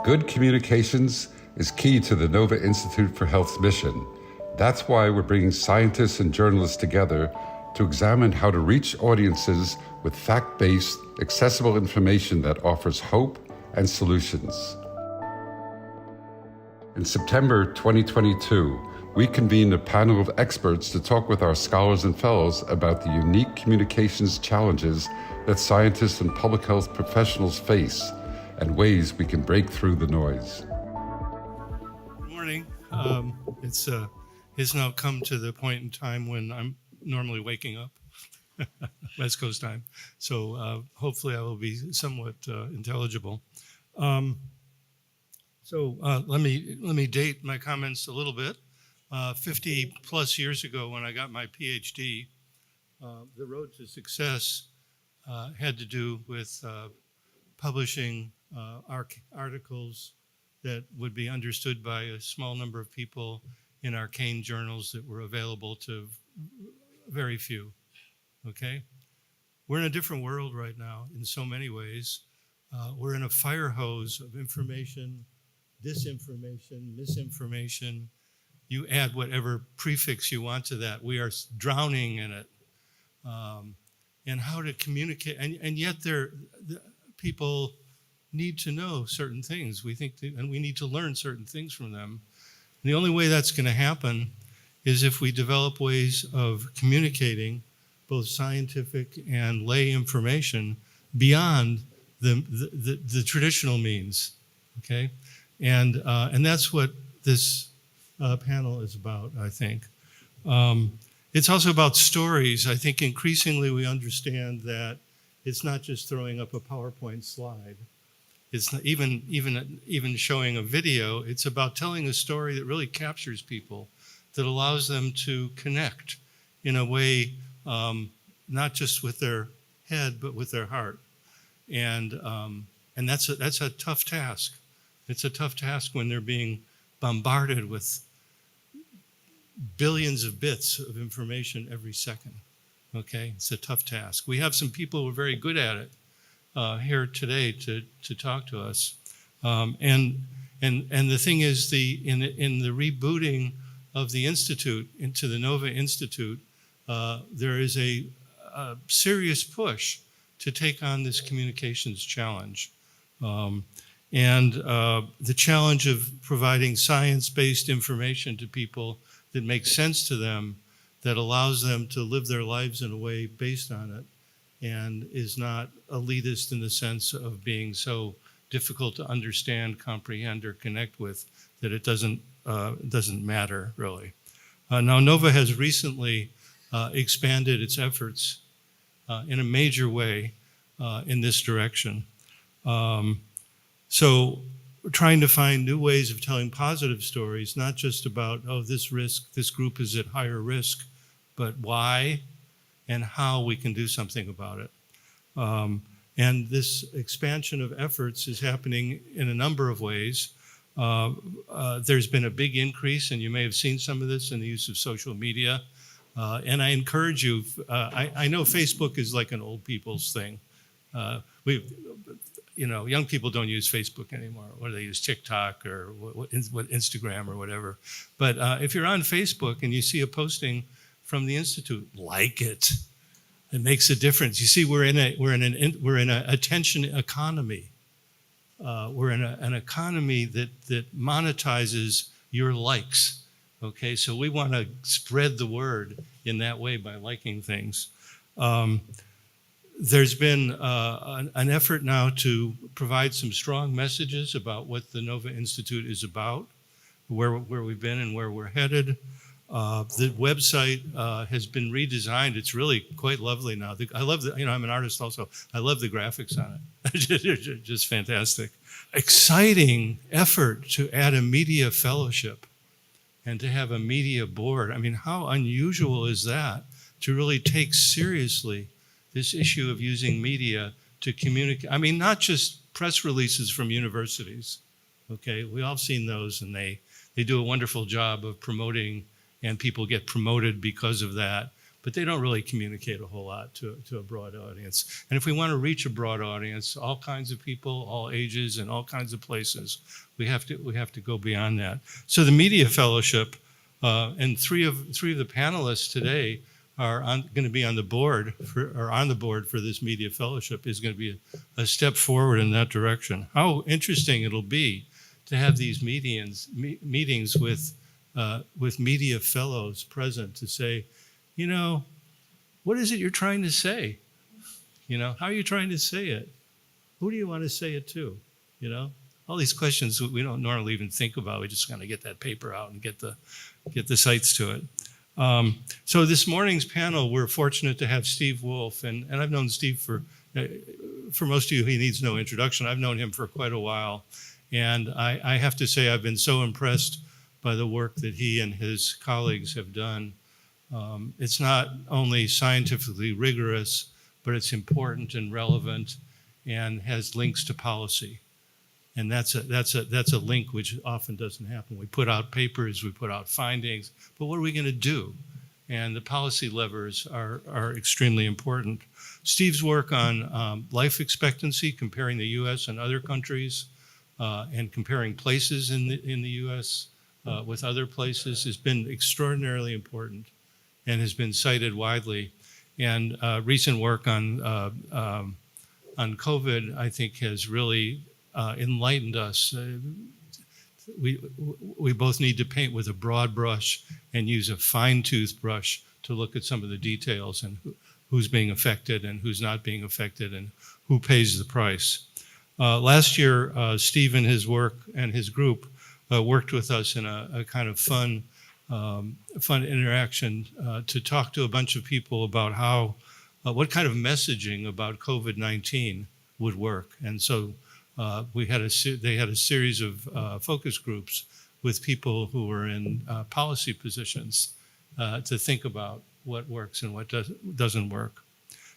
Good communications is key to the Nova Institute for Health's mission. That's why we're bringing scientists and journalists together to examine how to reach audiences with fact-based, accessible information that offers hope and solutions. In September 2022, we convened a panel of experts to talk with our scholars and fellows about the unique communications challenges that scientists and public health professionals face and ways we can break through the noise. Good morning. It's now come to the point in time when I'm normally waking up, West Coast time. So hopefully I will be somewhat intelligible. Let me date my comments a little bit. 50 plus years ago when I got my PhD, the road to success had to do with publishing articles that would be understood by a small number of people in arcane journals that were available to very few, okay? We're in a different world right now in so many ways. We're in a fire hose of information, disinformation, misinformation. You add whatever prefix you want to that. We are drowning in it. And how to communicate, and yet people need to know certain things. And we need to learn certain things from them. And the only way that's going to happen is if we develop ways of communicating both scientific and lay information beyond the traditional means. Okay, and that's what this panel is about, I think. It's also about stories. I think increasingly we understand that it's not just throwing up a PowerPoint slide. It's not even showing a video. It's about telling a story that really captures people, that allows them to connect in a way not just with their head but with their heart. And that's a tough task. It's a tough task when they're being bombarded with billions of bits of information every second. Okay, it's a tough task. We have some people who are very good at it here today to talk to us. And the thing is, in the rebooting of the Institute into the Nova Institute, there is a serious push to take on this communications challenge. And the challenge of providing science-based information to people that makes sense to them, that allows them to live their lives in a way based on it, and is not elitist in the sense of being so difficult to understand, comprehend, or connect with that it doesn't matter, really. Now, Nova has recently expanded its efforts in a major way in this direction. So we're trying to find new ways of telling positive stories, not just about, oh, this group is at higher risk, but why and how we can do something about it. And this expansion of efforts is happening in a number of ways. There's been a big increase, and you may have seen some of this in the use of social media. And I encourage you, I know Facebook is like an old people's thing. Young people don't use Facebook anymore. What do they use? TikTok or Instagram or whatever. But if you're on Facebook and you see a posting from the Institute, like it. It makes a difference. You see, we're in an attention economy. We're in an economy that monetizes your likes. Okay, so we want to spread the word in that way by liking things. There's been an effort now to provide some strong messages about what the Nova Institute is about, where we've been and where we're headed. The website has been redesigned. It's really quite lovely now. I love I'm an artist also. I love the graphics on it. Just fantastic. Exciting effort to add a media fellowship and to have a media board. I mean, how unusual is that, to really take seriously this issue of using media to communicate? I mean, not just press releases from universities, okay? We all seen those, and they do a wonderful job of promoting, and people get promoted because of that. but they don't really communicate a whole lot to a broad audience. And if we want to reach a broad audience, all kinds of people, all ages, and all kinds of places, we have to go beyond that. So the Media Fellowship, and three of the panelists today are going to be on the board for this Media Fellowship, is going to be a step forward in that direction. How interesting it'll be to have these meetings with media fellows present to say, what is it you're trying to say? How are you trying to say it? Who do you want to say it to? All these questions we don't normally even think about. We just kind of get that paper out and get the sites to it. So this morning's panel, we're fortunate to have Steve Wolf, and I've known Steve for most of you, he needs no introduction. I've known him for quite a while, and I have to say I've been so impressed by the work that he and his colleagues have done. It's not only scientifically rigorous, but it's important and relevant and has links to policy. And that's a link which often doesn't happen. We put out papers, we put out findings, but what are we going to do? And the policy levers are extremely important. Steve's work on life expectancy, comparing the U.S. and other countries, and comparing places in the U.S. With other places has been extraordinarily important and has been cited widely. And recent work on COVID, I think, has really enlightened us. We both need to paint with a broad brush and use a fine-tooth brush to look at some of the details and who's being affected and who's not being affected and who pays the price. Last year, Steve and his work and his group worked with us in a kind of fun interaction to talk to a bunch of people about how, what kind of messaging about COVID-19 would work. And so they had a series of focus groups with people who were in policy positions to think about what works and what doesn't work.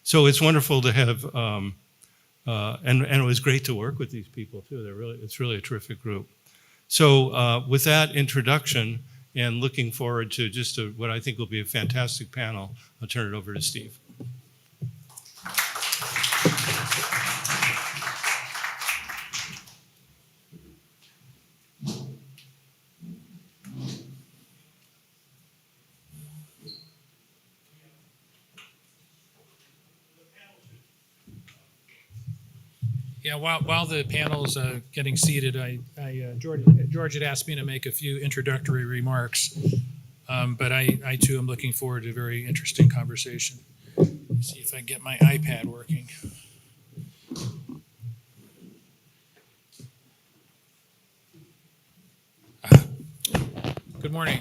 So it's wonderful to have, and it was great to work with these people too. It's really a terrific group. So with that introduction and looking forward to just what I think will be a fantastic panel, I'll turn it over to Steve. Yeah, while the panel's getting seated, George had asked me to make a few introductory remarks, but I too am looking forward to a very interesting conversation. Let's see if I can get my iPad working. Good morning.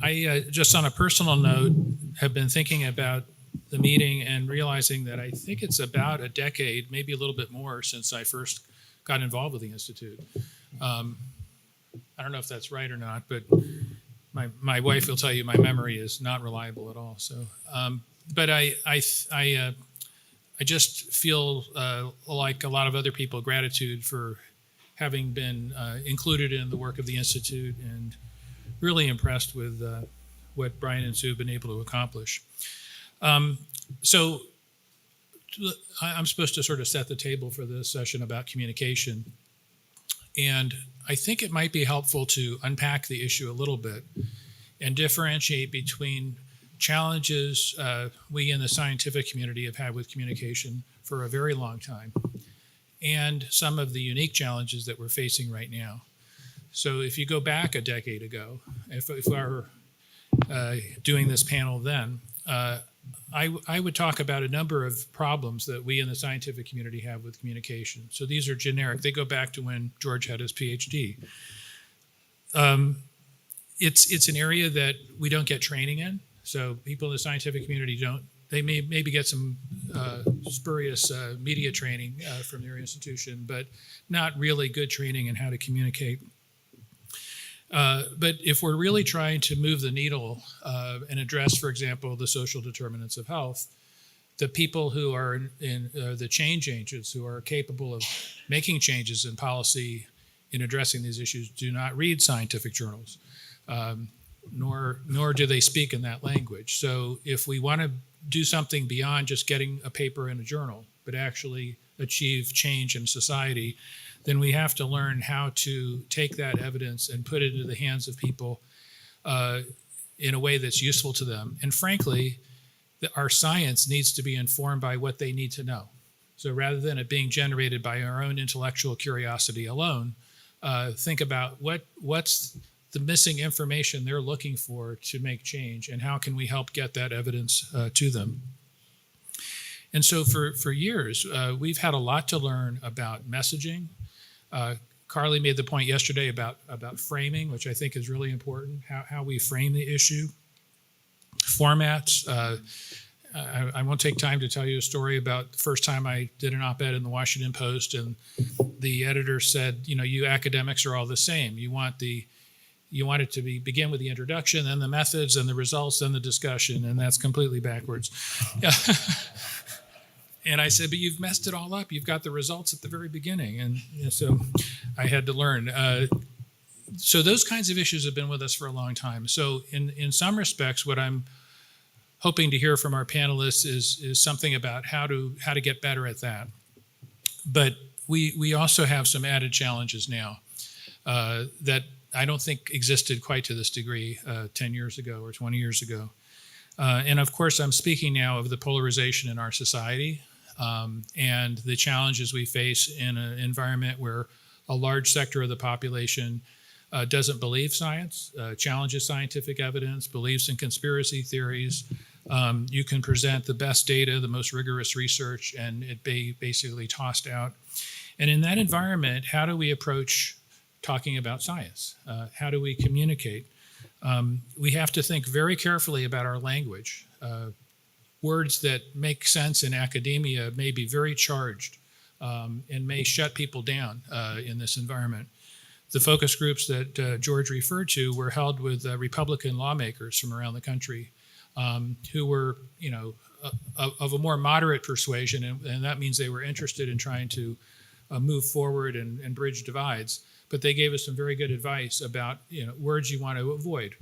I just on a personal note have been thinking about the meeting and realizing that I think it's about a decade, maybe a little bit more, since I first got involved with the Institute. I don't know if that's right or not, but my wife will tell you my memory is not reliable at all. So, but I just feel like a lot of other people, gratitude for having been included in the work of the Institute, and really impressed with what Brian and Sue have been able to accomplish. So I'm supposed to sort of set the table for this session about communication. And I think it might be helpful to unpack the issue a little bit and differentiate between challenges we in the scientific community have had with communication for a very long time, and some of the unique challenges that we're facing right now. So if you go back a decade ago, if I were doing this panel then, I would talk about a number of problems that we in the scientific community have with communication. So these are generic. They go back to when George had his PhD. It's an area that we don't get training in. So people in the scientific community don't. They may maybe get some spurious media training from their institution, but not really good training in how to communicate. But if we're really trying to move the needle and address, for example, the social determinants of health, the people who are in the change agents who are capable of making changes in policy in addressing these issues do not read scientific journals. nor do they speak in that language. So if we want to do something beyond just getting a paper in a journal, but actually achieve change in society, then we have to learn how to take that evidence and put it into the hands of people in a way that's useful to them. And frankly, our science needs to be informed by what they need to know. So rather than it being generated by our own intellectual curiosity alone, think about what's the missing information they're looking for to make change, and how can we help get that evidence to them. And so for years, we've had a lot to learn about messaging. Carly made the point yesterday about framing, which I think is really important, how we frame the issue. Formats. I won't take time to tell you a story about the first time I did an op-ed in the Washington Post, and the editor said, you academics are all the same. You want it to begin with the introduction, then the methods, then the results, then the discussion, and that's completely backwards. And I said, but you've messed it all up. You've got the results at the very beginning. And so I had to learn. So those kinds of issues have been with us for a long time. So in some respects, what I'm hoping to hear from our panelists is something about how to get better at that. But we also have some added challenges now that I don't think existed quite to this degree 10 years ago or 20 years ago. And of course, I'm speaking now of the polarization in our society and the challenges we face in an environment where a large sector of the population doesn't believe science, challenges scientific evidence, believes in conspiracy theories. You can present the best data, the most rigorous research, and it be basically tossed out. And in that environment, how do we approach talking about science? How do we communicate? We have to think very carefully about our language. Words that make sense in academia may be very charged and may shut people down in this environment. The focus groups that George referred to were held with Republican lawmakers from around the country who were, of a more moderate persuasion, and that means they were interested in trying to move forward and bridge divides. But they gave us some very good advice about words you want to avoid,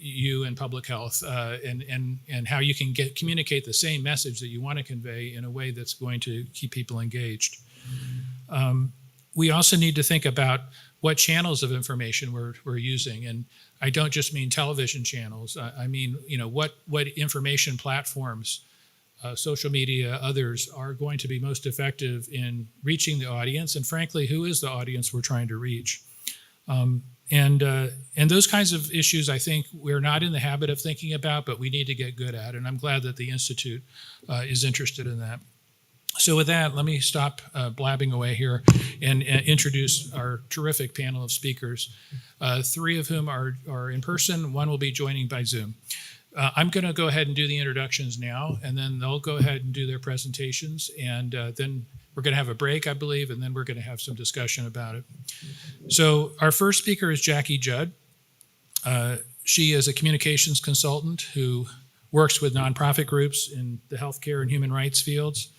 you and public health, and how you can communicate the same message that you want to convey in a way that's going to keep people engaged. We also need to think about what channels of information we're using, and I don't just mean television channels. I mean, what information platforms, social media, others are going to be most effective in reaching the audience, and frankly, who is the audience we're trying to reach? And those kinds of issues, I think we're not in the habit of thinking about, but we need to get good at, and I'm glad that the Institute is interested in that. So with that, let me stop blabbing away here and introduce our terrific panel of speakers, three of whom are in person. One will be joining by Zoom. I'm going to go ahead and do the introductions now, and then they'll go ahead and do their presentations, and then we're going to have a break, I believe, and then we're going to have some discussion about it. So our first speaker is Jackie Judd. She is a communications consultant who works with nonprofit groups in the healthcare and human rights fields.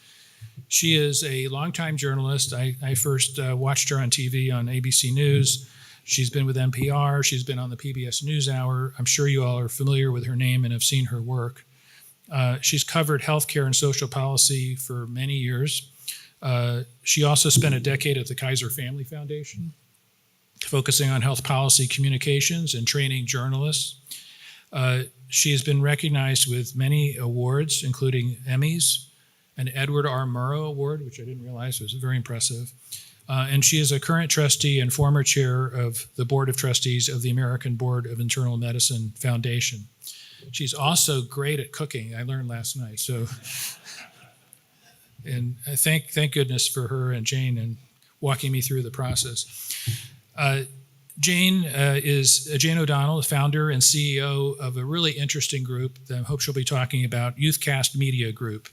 She is a longtime journalist. I first watched her on TV on ABC News. She's been with NPR. She's been on the PBS NewsHour. I'm sure you all are familiar with her name and have seen her work. She's covered healthcare and social policy for many years. She also spent a decade at the Kaiser Family Foundation, focusing on health policy communications and training journalists. She has been recognized with many awards, including Emmys, an Edward R. Murrow Award, which I didn't realize was very impressive. And she is a current trustee and former chair of the Board of Trustees of the American Board of Internal Medicine Foundation. She's also great at cooking, I learned last night. So, and thank goodness for her and Jane and walking me through the process. Jane is Jane O'Donnell, the founder and CEO of a really interesting group that I hope she'll be talking about, Youthcast Media Group.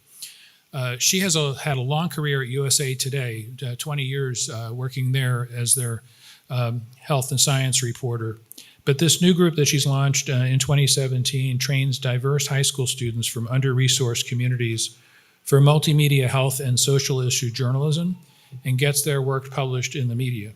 She has had a long career at USA Today, 20 years working there as their health and science reporter. But this new group that she's launched in 2017 trains diverse high school students from under-resourced communities for multimedia health and social issue journalism and gets their work published in the media.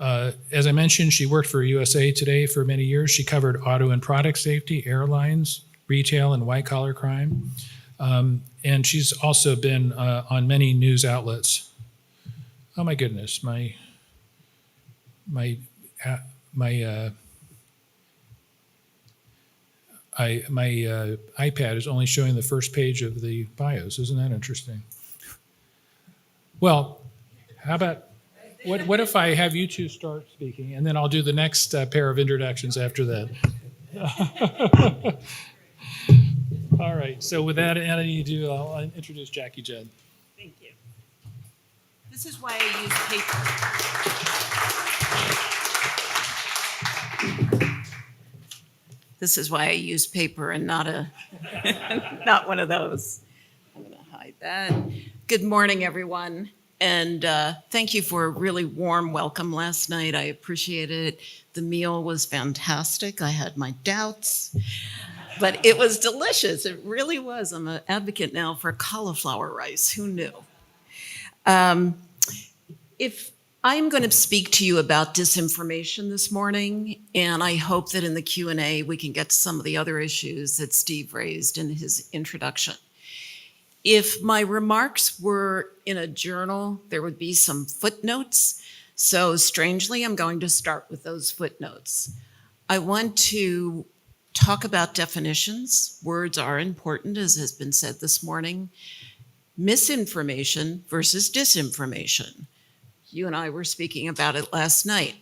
As I mentioned, she worked for USA Today for many years. She covered auto and product safety, airlines, retail, and white-collar crime. And she's also been on many news outlets. Oh my goodness, my iPad is only showing the first page of the bios. Isn't that interesting? Well, how about what if I have you two start speaking, and then I'll do the next pair of introductions after that. All right. So with that, I'll introduce Jackie Judd. Thank you. This is why I use paper. This is why I use paper and not not one of those. I'm going to hide that. Good morning, everyone. And thank you for a really warm welcome last night. I appreciate it. The meal was fantastic. I had my doubts, but it was delicious. It really was. I'm an advocate now for cauliflower rice. Who knew? If I'm going to speak to you about disinformation this morning, and I hope that in the Q&A we can get to some of the other issues that Steve raised in his introduction. If my remarks were in a journal, there would be some footnotes. So strangely, I'm going to start with those footnotes. I want to talk about definitions. Words are important, as has been said this morning. Misinformation versus disinformation. You and I were speaking about it last night.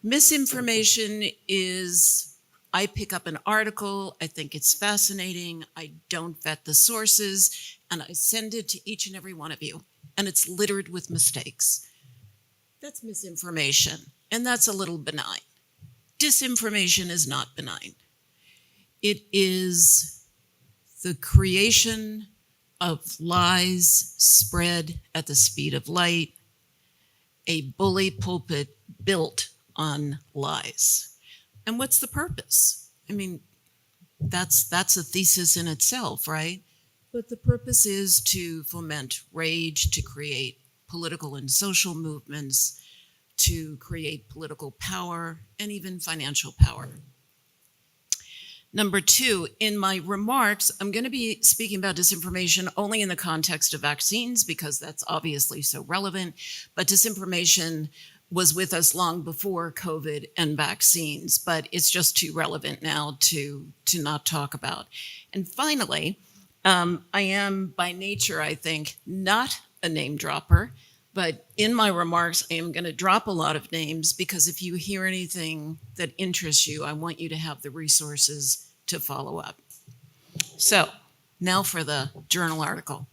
Misinformation is, I pick up an article, I think it's fascinating, I don't vet the sources, and I send it to each and every one of you, and it's littered with mistakes. That's misinformation, and that's a little benign. Disinformation is not benign. It is the creation of lies spread at the speed of light, a bully pulpit built on lies. And what's the purpose? I mean, that's a thesis in itself, right? But the purpose is to foment rage, to create political and social movements, to create political power, and even financial power. Number two, in my remarks, I'm going to be speaking about disinformation only in the context of vaccines because that's obviously so relevant, but disinformation was with us long before COVID and vaccines, but it's just too relevant now to not talk about. And finally, I am by nature, I think, not a name dropper, but in my remarks, I am going to drop a lot of names because if you hear anything that interests you, I want you to have the resources to follow up. So now for the journal article.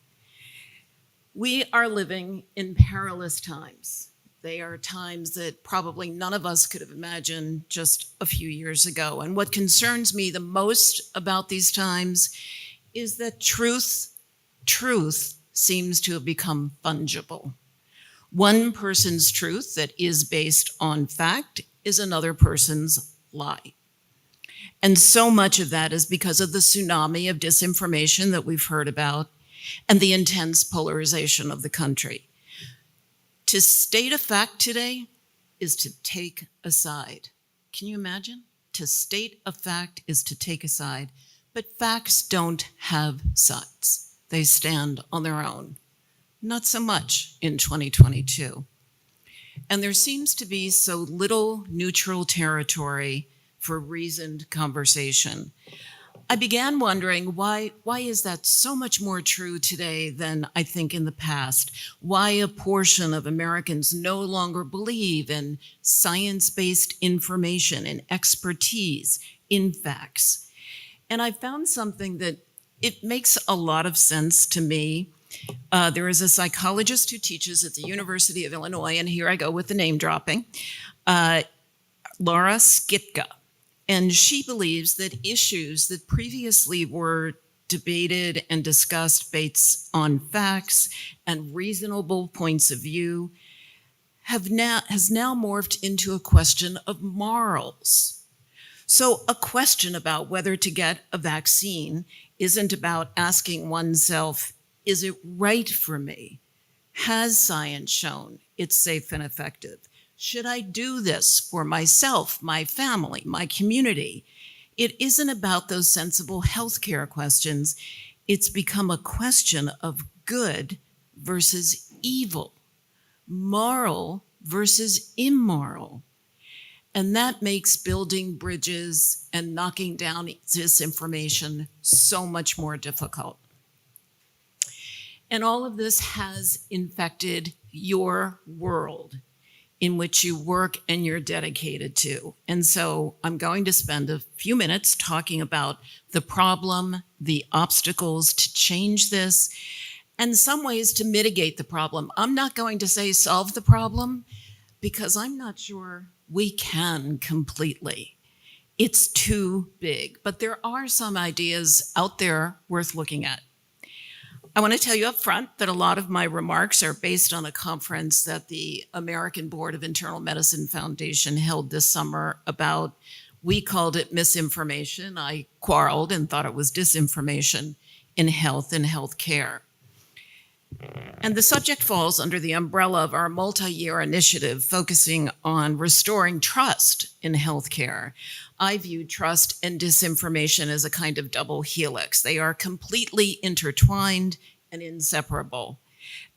We are living in perilous times. They are times that probably none of us could have imagined just a few years ago. And what concerns me the most about these times is that truth seems to have become fungible. One person's truth that is based on fact is another person's lie. And so much of that is because of the tsunami of disinformation that we've heard about and the intense polarization of the country. To state a fact today is to take a side. Can you imagine? To state a fact is to take a side, but facts don't have sides. They stand on their own. Not so much in 2022. And there seems to be so little neutral territory for reasoned conversation. I began wondering why is that so much more true today than I think in the past? Why a portion of Americans no longer believe in science-based information and expertise in facts? And I found something that it makes a lot of sense to me. There is a psychologist who teaches at the University of Illinois, and here I go with the name dropping, Laura Skitka. And she believes that issues that previously were debated and discussed based on facts and reasonable points of view has now morphed into a question of morals. So a question about whether to get a vaccine isn't about asking oneself, is it right for me? Has science shown it's safe and effective? Should I do this for myself, my family, my community? It isn't about those sensible healthcare questions. It's become a question of good versus evil, moral versus immoral. And that makes building bridges and knocking down disinformation so much more difficult. And all of this has infected your world in which you work and you're dedicated to. And so I'm going to spend a few minutes talking about the problem, the obstacles to change this, and some ways to mitigate the problem. I'm not going to say solve the problem, because I'm not sure we can completely. It's too big, but there are some ideas out there worth looking at. I want to tell you up front that a lot of my remarks are based on a conference that the American Board of Internal Medicine Foundation held this summer about, we called it misinformation. I quarreled and thought it was disinformation in health and healthcare. And the subject falls under the umbrella of our multi-year initiative focusing on restoring trust in healthcare. I view trust and disinformation as a kind of double helix. They are completely intertwined and inseparable.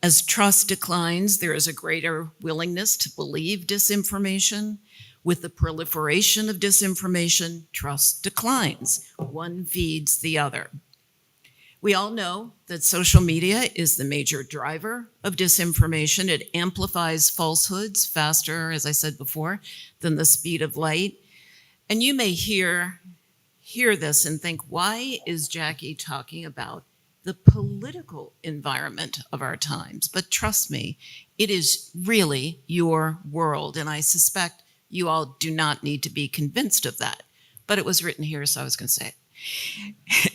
As trust declines, there is a greater willingness to believe disinformation. With the proliferation of disinformation, trust declines. One feeds the other. We all know that social media is the major driver of disinformation. It amplifies falsehoods faster, as I said before, than the speed of light. And you may hear this and think, why is Jackie talking about the political environment of our times? But trust me, it is really your world. And I suspect you all do not need to be convinced of that. But it was written here, so I was going to say it.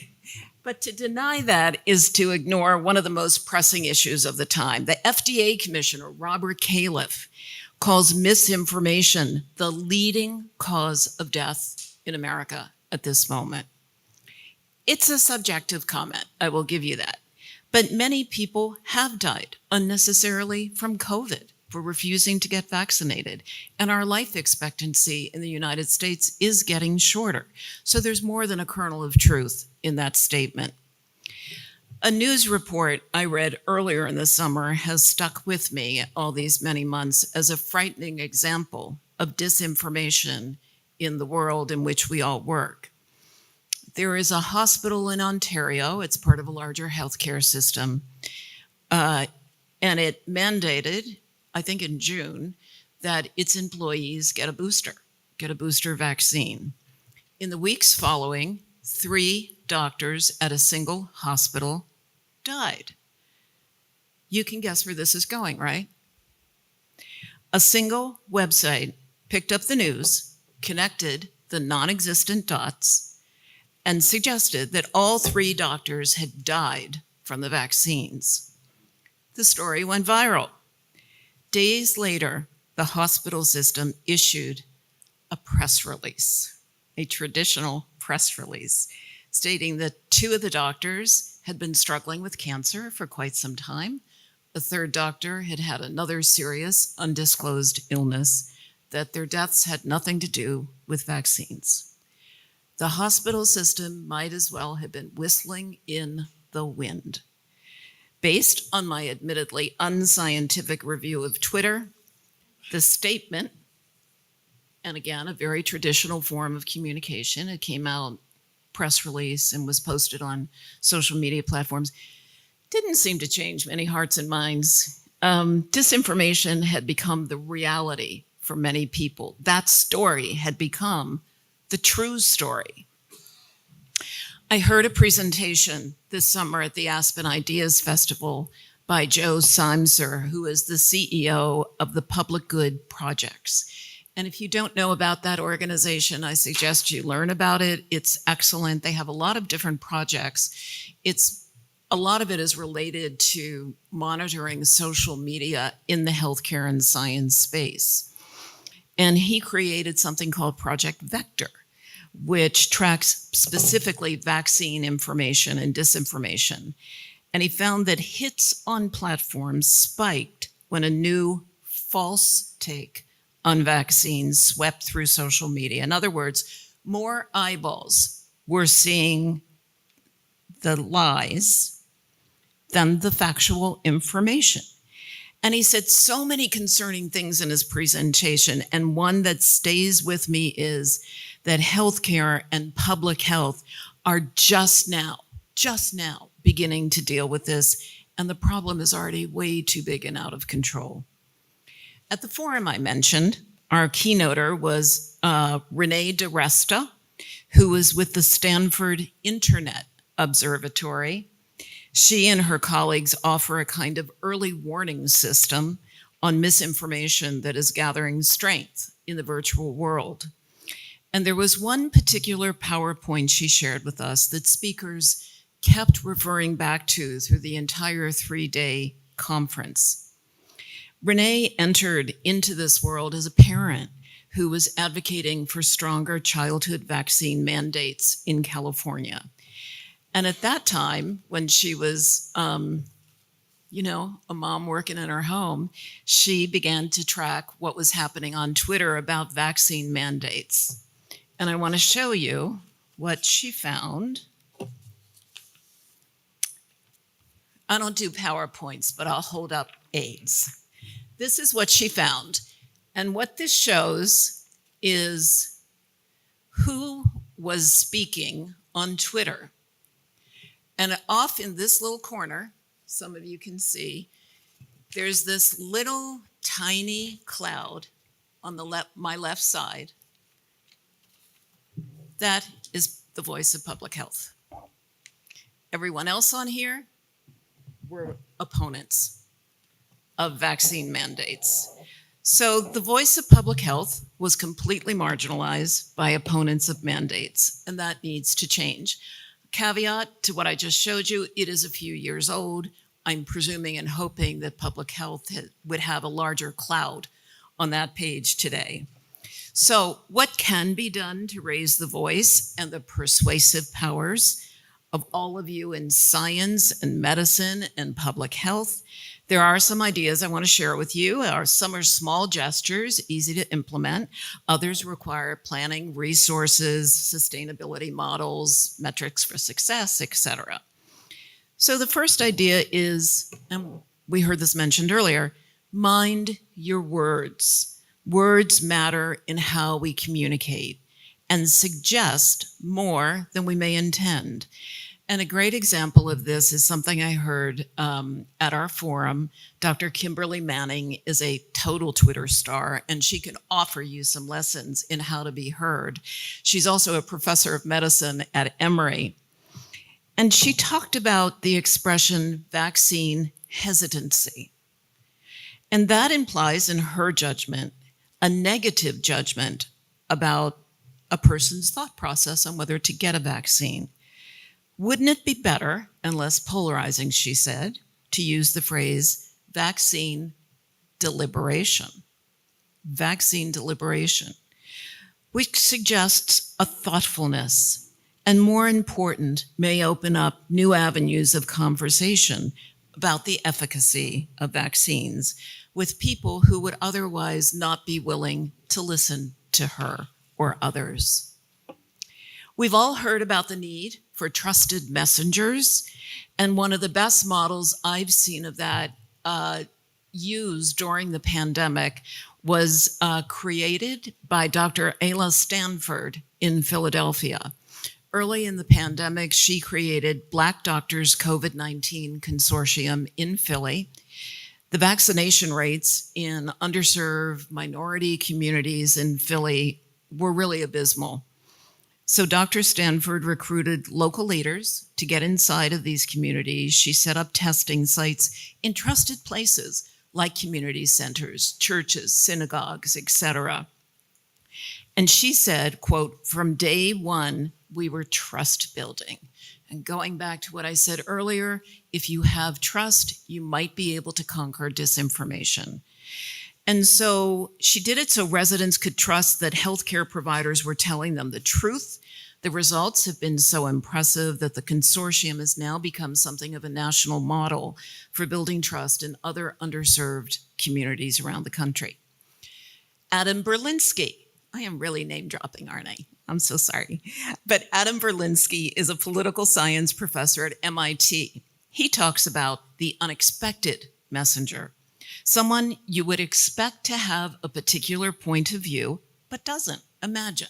But to deny that is to ignore one of the most pressing issues of the time. The FDA Commissioner, Robert Califf, calls misinformation the leading cause of death in America at this moment. It's a subjective comment, I will give you that. But many people have died unnecessarily from COVID for refusing to get vaccinated. And our life expectancy in the United States is getting shorter. So there's more than a kernel of truth in that statement. A news report I read earlier in the summer has stuck with me all these many months as a frightening example of disinformation in the world in which we all work. There is a hospital in Ontario, it's part of a larger healthcare system, and it mandated, I think in June, that its employees get a booster vaccine. In the weeks following, 3 doctors at a single hospital died. You can guess where this is going, right? A single website picked up the news, connected the non-existent dots, and suggested that all 3 doctors had died from the vaccines. The story went viral. Days later, the hospital system issued a press release, a traditional press release, stating that 2 of the doctors had been struggling with cancer for quite some time. A 3rd doctor had had another serious, undisclosed illness, that their deaths had nothing to do with vaccines. The hospital system might as well have been whistling in the wind. Based on my admittedly unscientific review of Twitter, the statement, and again, a very traditional form of communication, it came out press release and was posted on social media platforms, didn't seem to change many hearts and minds. Disinformation had become the reality for many people. That story had become the true story. I heard a presentation this summer at the Aspen Ideas Festival by Joe Simser, who is the CEO of the Public Good Projects. And if you don't know about that organization, I suggest you learn about it. It's excellent. They have a lot of different projects. A lot of it is related to monitoring social media in the healthcare and science space. And he created something called Project Vector, which tracks specifically vaccine information and disinformation. And he found that hits on platforms spiked when a new false take on vaccines swept through social media. In other words, more eyeballs were seeing the lies than the factual information. And he said so many concerning things in his presentation. And one that stays with me is that healthcare and public health are just now beginning to deal with this. And the problem is already way too big and out of control. At the forum I mentioned, our keynoter was Renee DiResta, who was with the Stanford Internet Observatory. She and her colleagues offer a kind of early warning system on misinformation that is gathering strength in the virtual world. And there was one particular PowerPoint she shared with us that speakers kept referring back to through the entire 3-day conference. Renee entered into this world as a parent who was advocating for stronger childhood vaccine mandates in California. And at that time, when she was, a mom working in her home, she began to track what was happening on Twitter about vaccine mandates. And I want to show you what she found. I don't do PowerPoints, but I'll hold up AIDS. This is what she found. And what this shows is who was speaking on Twitter. And off in this little corner, some of you can see, there's this little tiny cloud on the my left side. That is the voice of public health. Everyone else on here were opponents of vaccine mandates. So the voice of public health was completely marginalized by opponents of mandates, and that needs to change. Caveat to what I just showed you, it is a few years old. I'm presuming and hoping that public health would have a larger cloud on that page today. So what can be done to raise the voice and the persuasive powers of all of you in science and medicine and public health? There are some ideas I want to share with you. Some are small gestures, easy to implement. Others require planning, resources, sustainability models, metrics for success, etc. So the first idea is, and we heard this mentioned earlier, mind your words. Words matter in how we communicate and suggest more than we may intend. And a great example of this is something I heard at our forum. Dr. Kimberly Manning is a total Twitter star, and she can offer you some lessons in how to be heard. She's also a professor of medicine at Emory. And she talked about the expression vaccine hesitancy. And that implies, in her judgment, a negative judgment about a person's thought process on whether to get a vaccine. Wouldn't it be better and less polarizing, she said, to use the phrase vaccine deliberation? Vaccine deliberation, which suggests a thoughtfulness and, more important, may open up new avenues of conversation about the efficacy of vaccines with people who would otherwise not be willing to listen to her or others. We've all heard about the need for trusted messengers, and one of the best models I've seen of that used during the pandemic was created by Dr. Ayla Stanford in Philadelphia. Early in the pandemic, she created Black Doctors COVID-19 Consortium in Philly. The vaccination rates in underserved minority communities in Philly were really abysmal. So Dr. Stanford recruited local leaders to get inside of these communities. She set up testing sites in trusted places like community centers, churches, synagogues, etc. And she said, quote, "From day one, we were trust building." And going back to what I said earlier, if you have trust, you might be able to conquer disinformation. And so she did it so residents could trust that healthcare providers were telling them the truth. The results have been so impressive that the consortium has now become something of a national model for building trust in other underserved communities around the country. Adam Berlinski. I am really name dropping, aren't I? I'm so sorry. But Adam Berlinski is a political science professor at MIT. He talks about the unexpected messenger, someone you would expect to have a particular point of view, but doesn't. Imagine.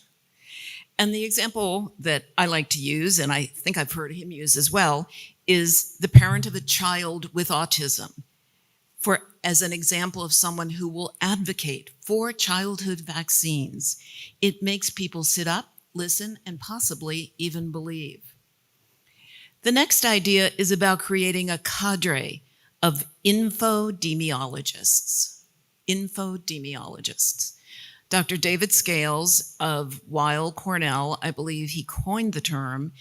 And the example that I like to use, and I think I've heard him use as well, is the parent of a child with autism, as an example of someone who will advocate for childhood vaccines. It makes people sit up, listen, and possibly even believe. The next idea is about creating a cadre of infodemiologists. Infodemiologists. Dr. David Scales of Weill Cornell, I believe he coined the term,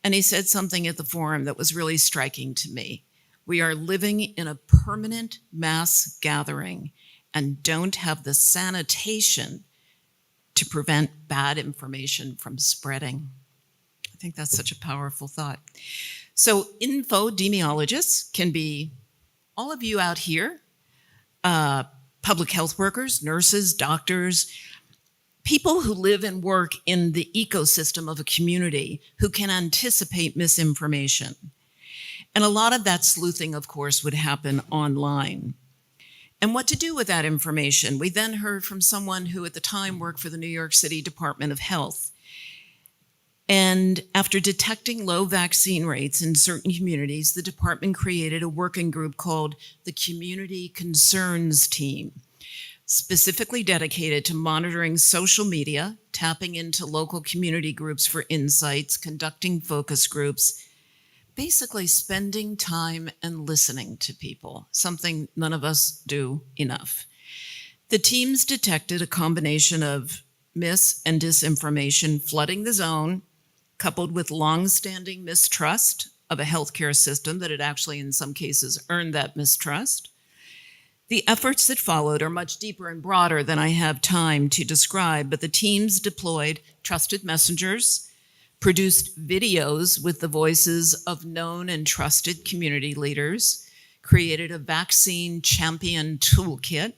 and he said something at the forum that was really striking to me. We are living in a permanent mass gathering and don't have the sanitation to prevent bad information from spreading. I think that's such a powerful thought. So infodemiologists can be all of you out here, public health workers, nurses, doctors, people who live and work in the ecosystem of a community who can anticipate misinformation. And a lot of that sleuthing, of course, would happen online. And what to do with that information? We then heard from someone who at the time worked for the New York City Department of Health. And after detecting low vaccine rates in certain communities, the department created a working group called the Community Concerns Team, specifically dedicated to monitoring social media, tapping into local community groups for insights, conducting focus groups, basically spending time and listening to people, something none of us do enough. The teams detected a combination of mis and disinformation flooding the zone, coupled with longstanding mistrust of a healthcare system that had actually, in some cases, earned that mistrust. The efforts that followed are much deeper and broader than I have time to describe, but the teams deployed trusted messengers, produced videos with the voices of known and trusted community leaders, created a vaccine champion toolkit,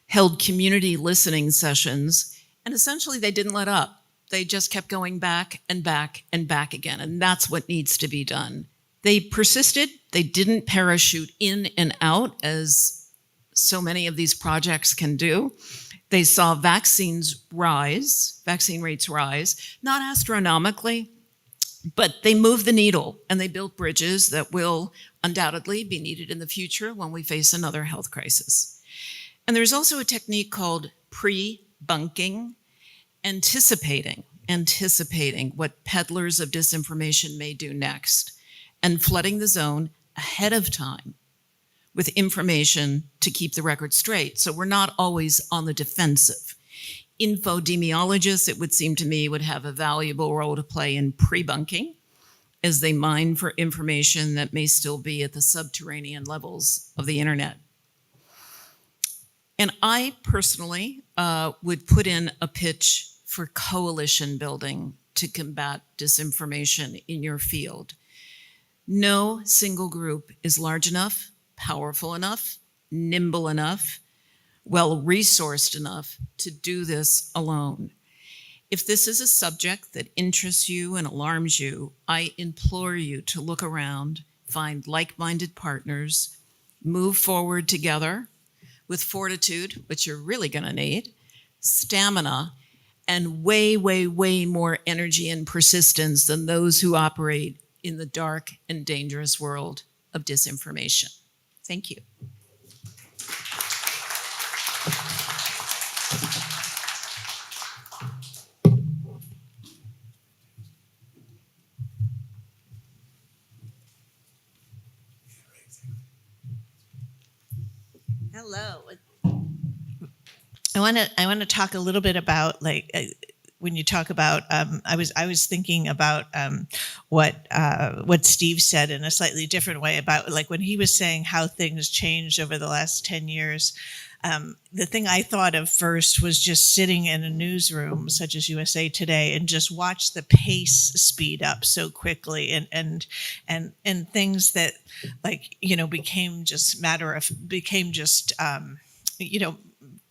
held community listening sessions, and essentially they didn't let up. They just kept going back and back and back again, and that's what needs to be done. They persisted. They didn't parachute in and out, as so many of these projects can do. They saw vaccine rates rise, not astronomically, but they moved the needle and they built bridges that will undoubtedly be needed in the future when we face another health crisis. And there's also a technique called pre-bunking, anticipating what peddlers of disinformation may do next, and flooding the zone ahead of time with information to keep the record straight. So we're not always on the defensive. Infodemiologists, it would seem to me, would have a valuable role to play in pre-bunking as they mine for information that may still be at the subterranean levels of the internet. And I personally would put in a pitch for coalition building to combat disinformation in your field. No single group is large enough, powerful enough, nimble enough, well-resourced enough to do this alone. If this is a subject that interests you and alarms you, I implore you to look around, find like-minded partners, move forward together with fortitude, which you're really gonna need, stamina, and way, way, way more energy and persistence than those who operate in the dark and dangerous world of disinformation. Thank you. Hello. I want to talk a little bit about when you talk about I was thinking about what Steve said in a slightly different way about when he was saying how things changed over the last 10 years. The thing I thought of first was just sitting in a newsroom such as USA Today and just watch the pace speed up so quickly and things that became just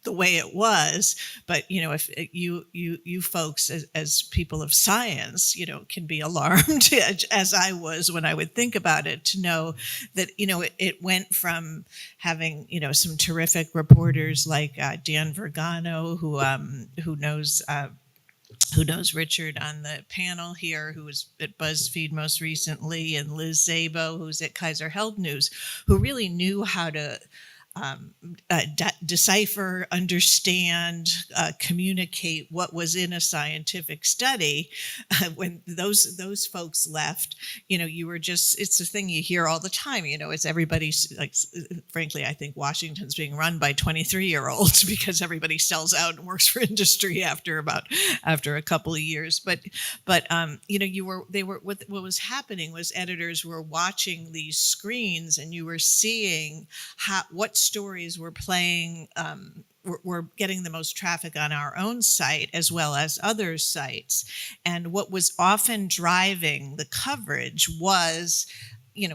the way it was. But if you folks as people of science, can be alarmed as I was when I would think about it, to know that it went from having some terrific reporters like Dan Vergano, who knows Richard on the panel here, who was at BuzzFeed most recently, and Liz Szabo, who's at Kaiser Health News, who really knew how to decipher, understand, communicate what was in a scientific study. When those folks left, you were just, it's a thing you hear all the time. It's everybody's, like, frankly, I think Washington's being run by 23-year-olds because everybody sells out and works for industry after a couple of years. But what was happening was editors were watching these screens, and you were seeing what stories were playing, were getting the most traffic on our own site as well as other sites. And what was often driving the coverage was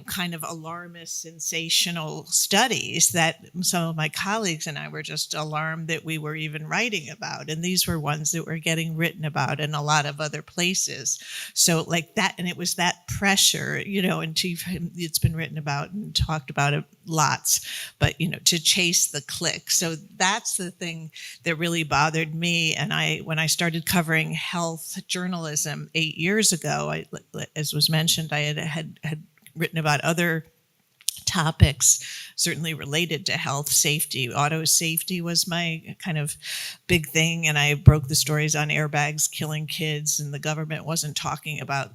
kind of alarmist, sensational studies that some of my colleagues and I were just alarmed that we were even writing about. And these were ones that were getting written about in a lot of other places. So like that, and it was that pressure, and it's been written about and talked about it lots, but to chase the click. So that's the thing that really bothered me. And when I started covering health journalism 8 years ago, as was mentioned, I had written about other topics, certainly related to health, safety. Auto safety was my kind of big thing, and I broke the stories on airbags killing kids, and the government wasn't talking about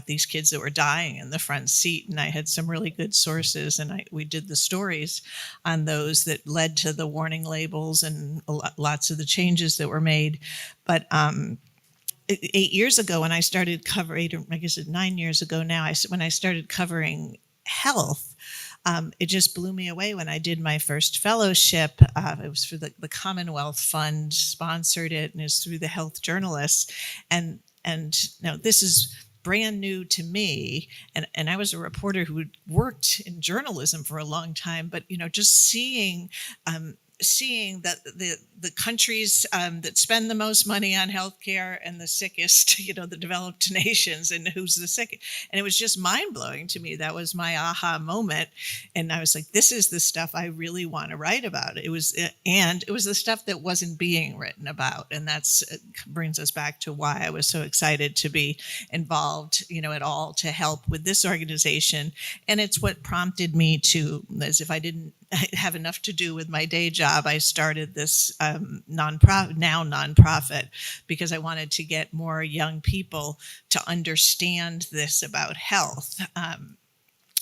these kids that were dying in the front seat. And I had some really good sources, and we did the stories on those that led to the warning labels and lots of the changes that were made. But 8 years ago, when I started covering, I guess 9 years ago now, when I started covering health, it just blew me away when I did my first fellowship. It was for the Commonwealth Fund, sponsored it, and it's through the Health Journalists. And now this is brand new to me, and I was a reporter who had worked in journalism for a long time, but just seeing that the countries that spend the most money on healthcare and the sickest, the developed nations, and who's the sickest. And it was just mind blowing to me. That was my aha moment. And I was like, this is the stuff I really want to write about. It was the stuff that wasn't being written about. And brings us back to why I was so excited to be involved, at all, to help with this organization. And it's what prompted me to, as if I didn't have enough to do with my day job, I started this nonprofit, because I wanted to get more young people to understand this about health.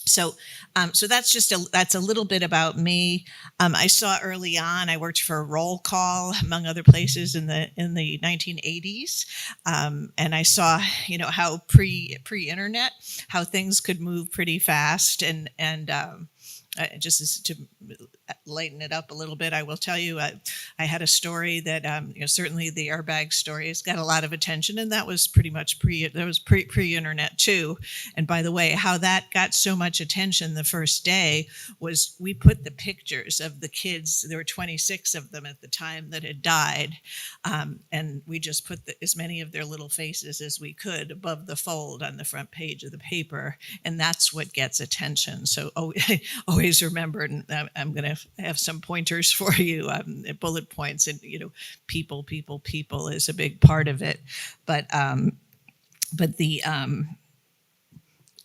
So that's a little bit about me. I saw early on, I worked for Roll Call, among other places, in the 1980s, and I saw how pre-internet, how things could move pretty fast, and just to lighten it up a little bit, I will tell you, I had a story that, certainly the airbag story has got a lot of attention, and that was pretty much pre-internet too. And by the way, how that got so much attention the first day was we put the pictures of the kids, there were 26 of them at the time that had died, and we just put as many of their little faces as we could above the fold on the front page of the paper, and that's what gets attention. So always remember, and I'm going to have some pointers for you, bullet points, and people is a big part of it. But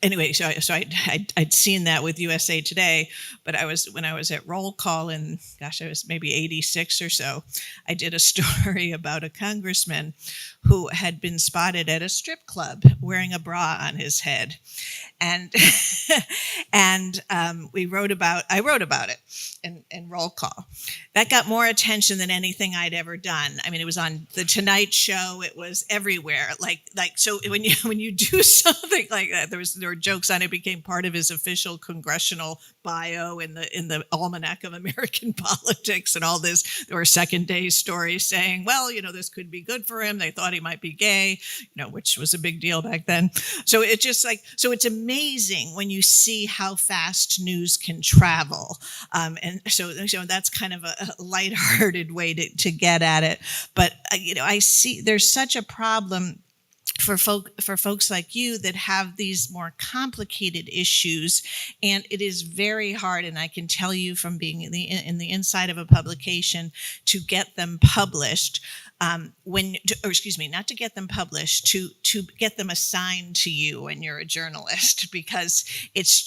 anyway, so I'd seen that with USA Today, but when I was at Roll Call in, I was maybe 86 or so, I did a story about a congressman who had been spotted at a strip club wearing a bra on his head. And I wrote about it in Roll Call. That got more attention than anything I'd ever done. I mean, it was on The Tonight Show. It was everywhere. Like so when you do something like that, there was there were jokes on it. Became part of his official congressional bio in the Almanac of American Politics and all this. There were second day stories saying, well, this could be good for him. They thought he might be gay, which was a big deal back then. So it's just so it's amazing when you see how fast news can travel. And so that's kind of a lighthearted way to get at it. But, I see there's such a problem for folks like you that have these more complicated issues, and it is very hard. And I can tell you from being in the inside of a publication to get them published. Not to get them published, to get them assigned to you when you're a journalist, because it's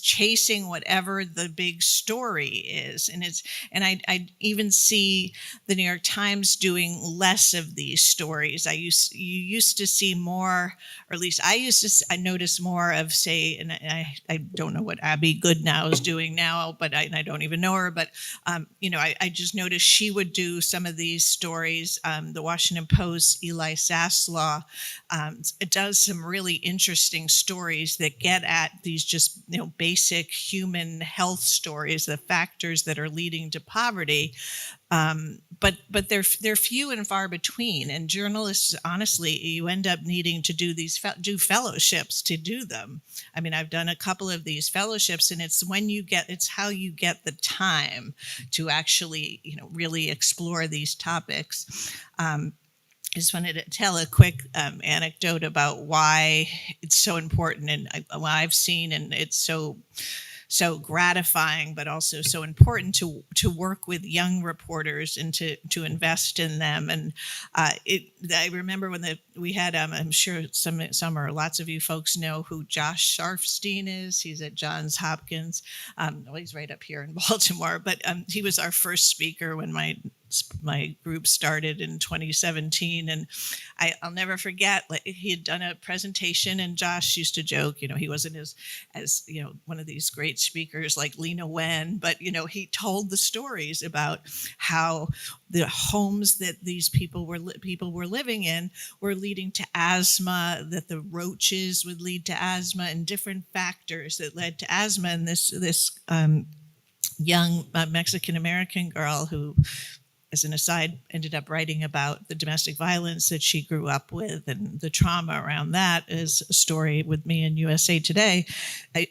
chasing whatever the big story is, and I even see the New York Times doing less of these stories. You used to see more, or at least I notice more of, say, and I don't know what Abby Goodnow is doing now, but I don't even know her, but I just noticed she would do some of these stories. The Washington Post, Eli Saslaw, it does some really interesting stories that get at these just basic human health stories, the factors that are leading to poverty. But they're few and far between, and journalists, honestly, you end up needing to do fellowships to do them. I mean, I've done a couple of these fellowships, and it's how you get the time to actually, really explore these topics. I just wanted to tell a quick anecdote about why it's so important, and what I've seen, and it's so gratifying, but also so important to work with young reporters and to invest in them. And I remember when we had, I'm sure some or lots of you folks know who Josh Sharfstein is. He's at Johns Hopkins. He's right up here in Baltimore, but he was our first speaker when my group started in 2017, and I'll never forget. He had done a presentation, and Josh used to joke, he wasn't as one of these great speakers like Lena Wen, but he told the stories about how the homes that these people were living in were leading to asthma, that the roaches would lead to asthma, and different factors that led to asthma. And this young Mexican American girl who, as an aside, ended up writing about the domestic violence that she grew up with and the trauma around that, is a story with me in USA Today.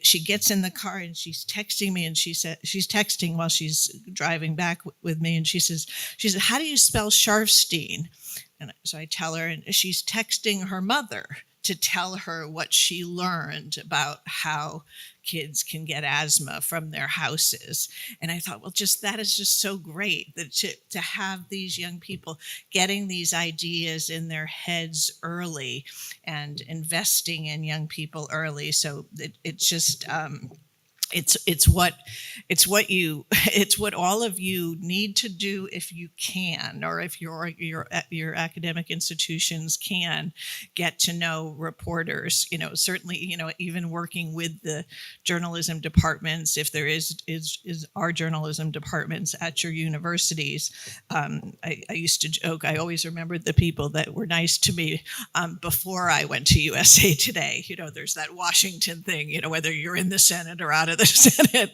She gets in the car and she's texting me, and she said she's texting while she's driving back with me, and she said, "How do you spell Sharfstein?" And so I tell her, and she's texting her mother to tell her what she learned about how kids can get asthma from their houses. And I thought, well, that is just so great that to have these young people getting these ideas in their heads early and investing in young people early. So it's just, it's what all of you need to do if you can, or if your academic institutions can get to know reporters. Certainly, even working with the journalism departments, if there is our journalism departments at your universities. I used to joke, I always remembered the people that were nice to me before I went to USA Today. There's that Washington thing, whether you're in the Senate or out of the Senate.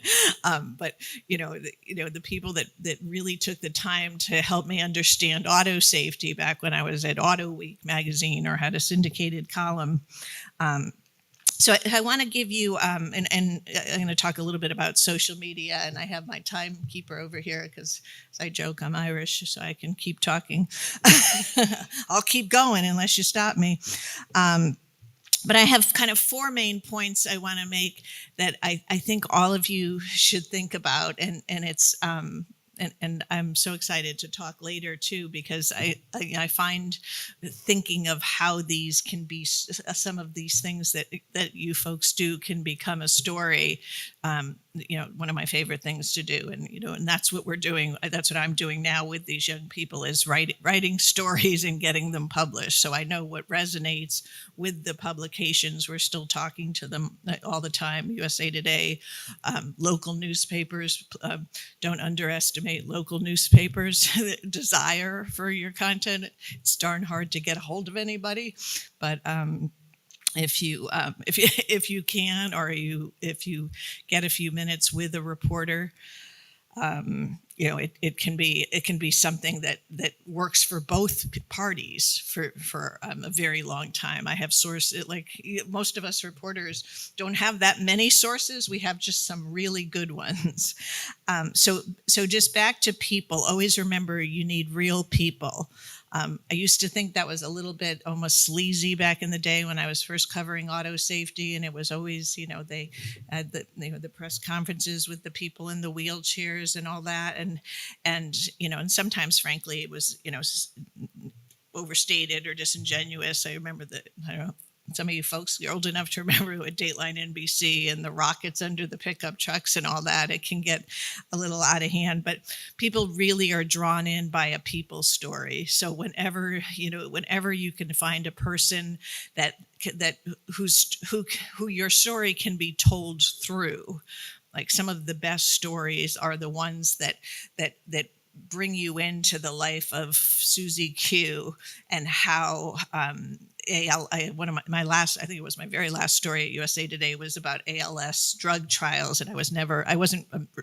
But the people that really took the time to help me understand auto safety back when I was at Auto Week magazine or had a syndicated column. So I want to give you, and I'm going to talk a little bit about social media, and I have my timekeeper over here because, as I joke, I'm Irish, so I can keep talking. I'll keep going unless you stop me. But I have kind of 4 main points I want to make that I think all of you should think about, and it's and I'm so excited to talk later too, because I find thinking of how these can be, some of these things that you folks do can become a story. One of my favorite things to do, and that's what we're doing. That's what I'm doing now with these young people, is writing stories and getting them published. So I know what resonates with the publications. We're still talking to them all the time. USA Today, local newspapers. Don't underestimate local newspapers' desire for your content. It's darn hard to get a hold of anybody, but if you can, or if you get a few minutes with a reporter, it can be something that works for both parties for a very long time. I have sources, like most of us reporters don't have that many sources. We have just some really good ones. So just back to people. Always remember, you need real people. I used to think that was a little bit almost sleazy back in the day when I was first covering auto safety, and it was always, they had the press conferences with the people in the wheelchairs and all that, and sometimes, frankly, it was overstated or disingenuous. I remember that. I don't know. Some of you folks are old enough to remember with Dateline NBC and the rockets under the pickup trucks and all that. It can get a little out of hand, but people really are drawn in by a people story. So whenever you can find a person who your story can be told through, like some of the best stories are the ones that bring you into the life of Susie Q and how one of I think it was my very last story at USA Today was about ALS drug trials, and I wasn't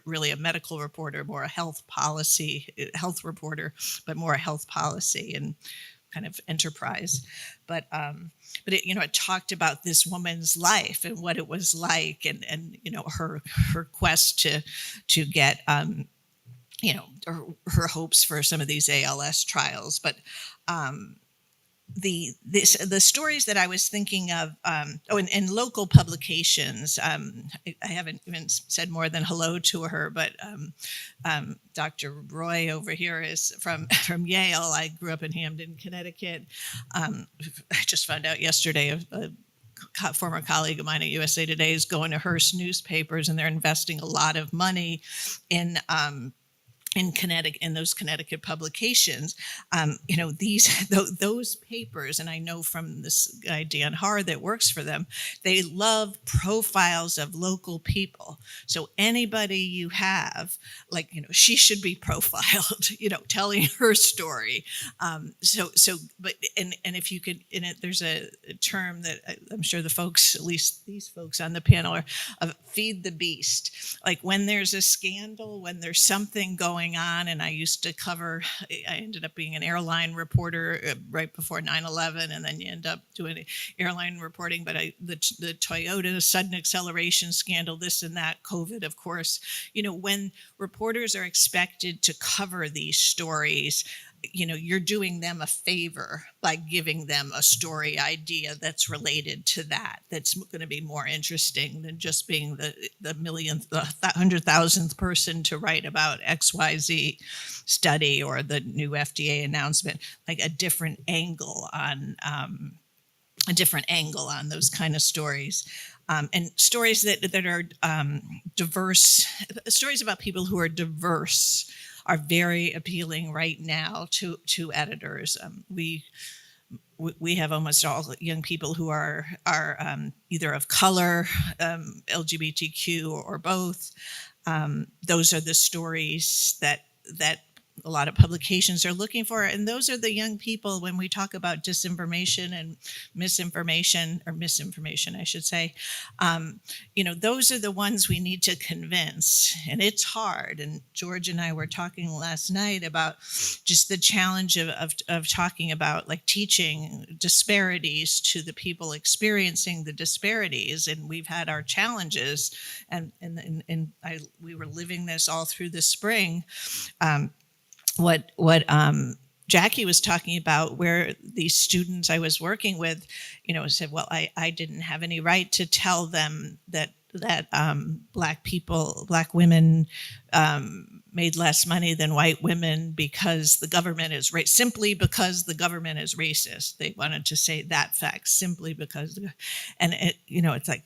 really a medical reporter, more a health reporter, but more a health policy and kind of enterprise. But it talked about this woman's life and what it was like, and her quest to get her hopes for some of these ALS trials. But the stories that I was thinking of, in local publications, I haven't even said more than hello to her, but Dr. Roy over here is from Yale. I grew up in Hamden, Connecticut. I just found out yesterday a former colleague of mine at USA Today is going to Hearst newspapers, and they're investing a lot of money in Connecticut, in those Connecticut publications. Those papers, and I know from this guy Dan Haar that works for them, they love profiles of local people. So anybody you have, she should be profiled, telling her story. But if you could, there's a term that I'm sure the folks, at least these folks on the panel, are feed the beast. Like when there's a scandal, when there's something going on, and I ended up being an airline reporter right before 9/11, and then you end up doing airline reporting, but the Toyota sudden acceleration scandal, this and that, COVID, of course. When reporters are expected to cover these stories, you're doing them a favor by giving them a story idea that's related to that's going to be more interesting than just being the millionth, the 100,000th person to write about XYZ study or the new FDA announcement, like a different angle on those kind of stories. And stories that are diverse, stories about people who are diverse are very appealing right now to editors. We have almost all young people who are either of color, LGBTQ, or both. Those are the stories that a lot of publications are looking for, and those are the young people. When we talk about disinformation and misinformation, I should say, those are the ones we need to convince, and it's hard. And George and I were talking last night about just the challenge of talking about, like, teaching disparities to the people experiencing the disparities, and we've had our challenges, and we were living this all through the spring. What Jackie was talking about, where these students I was working with, said, well, I didn't have any right to tell them that Black women made less money than white women because the government is simply because the government is racist. They wanted to say that fact simply because, and it's like,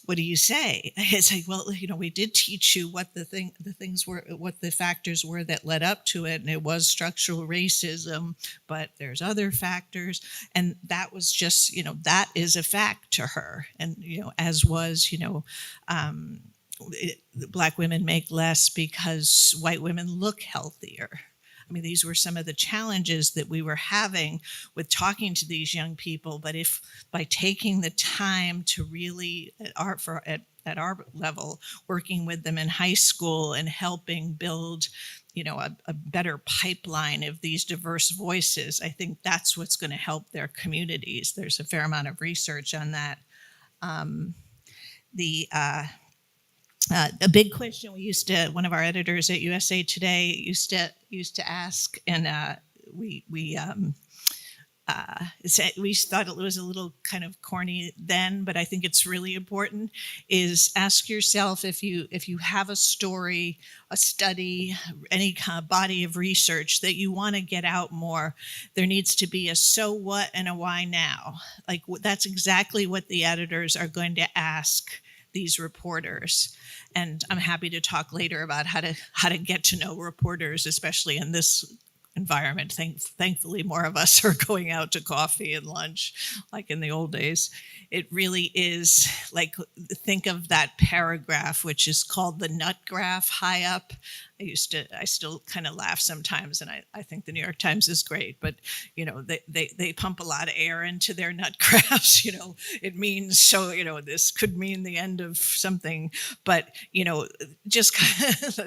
what do you say? It's like, well, we did teach you what the things were, what the factors were that led up to it, and it was structural racism, but there's other factors, and that was just, that is a fact to her, and as was, Black women make less because white women look healthier. I mean, these were some of the challenges that we were having with talking to these young people. But if by taking the time to really at our level, working with them in high school and helping build, a better pipeline of these diverse voices, I think that's what's going to help their communities. There's a fair amount of research on that. A big question one of our editors at USA Today used to ask, and we thought it was a little kind of corny then, but I think it's really important, is ask yourself if you have a story, a study, any kind of body of research that you want to get out more, there needs to be a so what and a why now. Like, that's exactly what the editors are going to ask these reporters. And I'm happy to talk later about how to get to know reporters, especially in this environment. Thankfully, more of us are going out to coffee and lunch like in the old days. It really is like, think of that paragraph, which is called the nut graph high up. I still kind of laugh sometimes, and I think the New York Times is great, but they pump a lot of air into their nut graphs. It means so. This could mean the end of something, but just kind of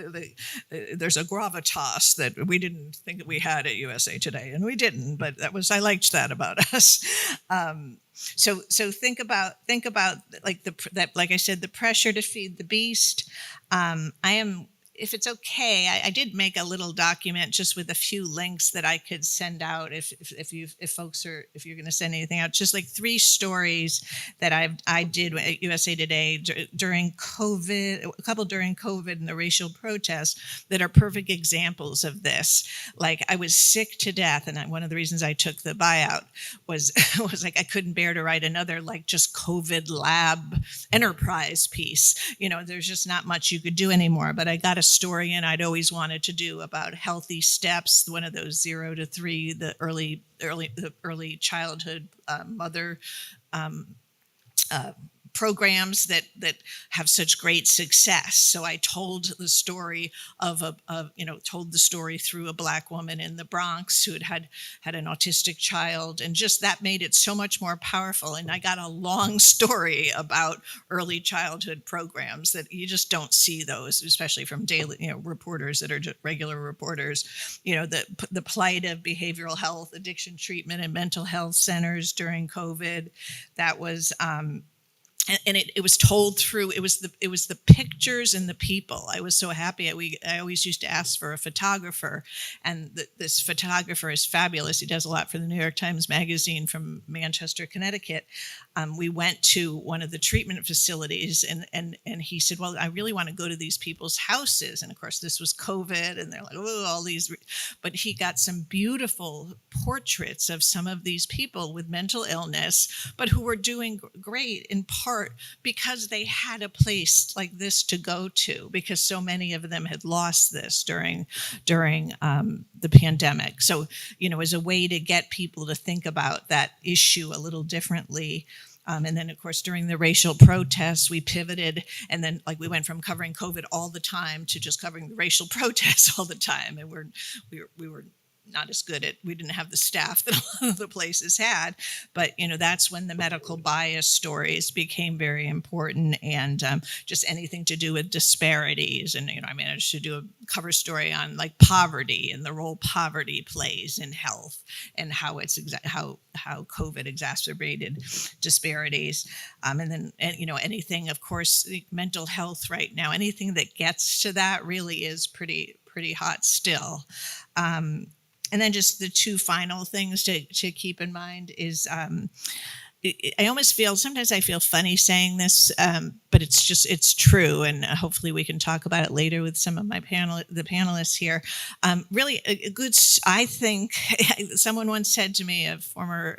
there's a gravitas that we didn't think that we had at USA Today, and we didn't. But I liked that about us. So think about like I said, the pressure to feed the beast. If it's okay, I did make a little document just with a few links that I could send out if you're going to send anything out. Just like 3 stories that I did at USA Today during COVID, a couple during COVID and the racial protests that are perfect examples of this. Like, I was sick to death, and one of the reasons I took the buyout was like I couldn't bear to write another like just COVID lab enterprise piece. There's just not much you could do anymore. But I got a story in I'd always wanted to do about healthy steps, one of those 0 to 3, the early childhood mother programs that have such great success. So I told the story told the story through a Black woman in the Bronx who had an autistic child, and just that made it so much more powerful. And I got a long story about early childhood programs that you just don't see those, especially from daily, reporters that are just regular reporters. The plight of behavioral health, addiction treatment, and mental health centers during COVID. That was. And it was told through, it was the pictures and the people. I was so happy. I always used to ask for a photographer, and this photographer is fabulous. He does a lot for the New York Times Magazine from Manchester, Connecticut. We went to one of the treatment facilities, and he said, well, I really want to go to these people's houses. And of course, this was COVID, and they're like, oh, all these. But he got some beautiful portraits of some of these people with mental illness, but who were doing great in part because they had a place like this to go to, because so many of them had lost this during the pandemic. So, as a way to get people to think about that issue a little differently. And then, of course, during the racial protests, we pivoted, and then we went from covering COVID all the time to just covering the racial protests all the time. And we were not as good we didn't have the staff that a lot of the places had, but that's when the medical bias stories became very important, and just anything to do with disparities. And I managed to do a cover story on like poverty and the role poverty plays in health, and how how COVID exacerbated disparities. And then anything, of course, mental health right now, anything that gets to that really is pretty hot still. And then just the 2 final things to keep in mind is I almost feel, sometimes I feel funny saying this, but it's true. And hopefully we can talk about it later with some of the panelists here. Really a good, I think, someone once said to me, a former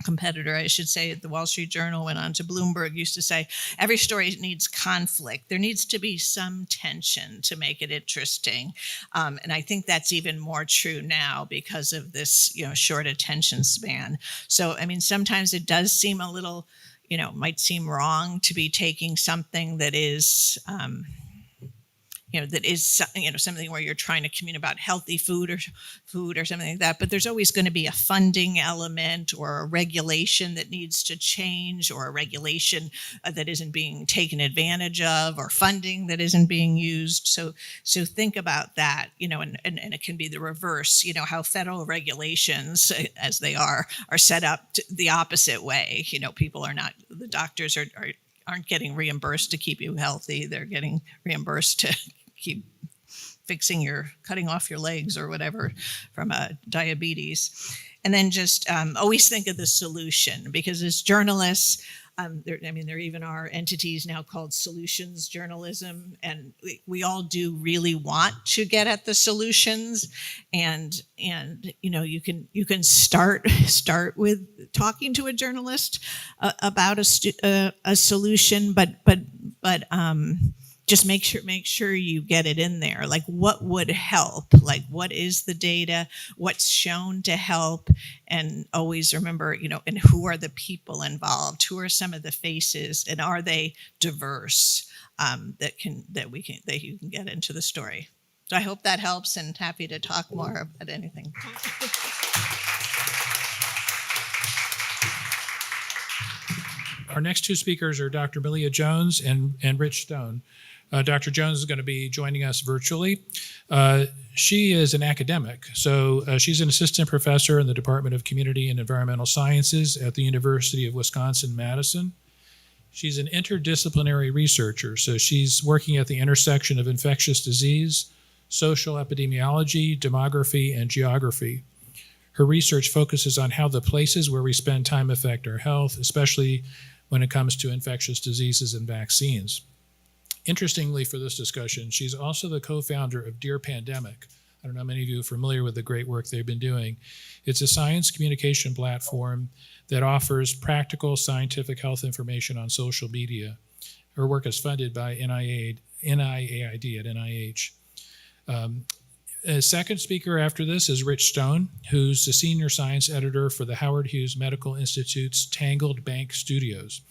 competitor, I should say, at the Wall Street Journal, went on to Bloomberg, used to say, every story needs conflict. There needs to be some tension to make it interesting. And I think that's even more true now because of this, short attention span. So, sometimes it does seem a little, might seem wrong to be taking something that is, that is, something where you're trying to communicate about healthy food or something like that. But there's always going to be a funding element or a regulation that needs to change, or a regulation that isn't being taken advantage of, or funding that isn't being used. So think about that, and it can be the reverse, how federal regulations, as they are set up the opposite way. People are not, the doctors aren't getting reimbursed to keep you healthy. They're getting reimbursed to keep cutting off your legs or whatever from diabetes. And then just always think of the solution, because as journalists, there even are entities now called solutions journalism, and we all do really want to get at the solutions. And you can start with talking to a journalist about a solution, but just make sure you get it in there. Like, what would help? Like, what is the data? What's shown to help? And always remember, and who are the people involved? Who are some of the faces? And are they diverse? That you can get into the story. So I hope that helps, and happy to talk more about anything. Our next two speakers are Dr. Millia Jones and Rich Stone. Dr. Jones is going to be joining us virtually. She is an academic, so she's an assistant professor in the Department of Community and Environmental Sciences at the University of Wisconsin-Madison. She's an interdisciplinary researcher, so she's working at the intersection of infectious disease, social epidemiology, demography, and geography. Her research focuses on how the places where we spend time affect our health, especially when it comes to infectious diseases and vaccines. Interestingly, for this discussion, she's also the co-founder of Dear Pandemic. I don't know how many of you are familiar with the great work they've been doing. It's a science communication platform that offers practical scientific health information on social media. Her work is funded by NIAID at NIH. A second speaker after this is Rich Stone, who's the senior science editor for the Howard Hughes Medical Institute's Tangled Bank Studios,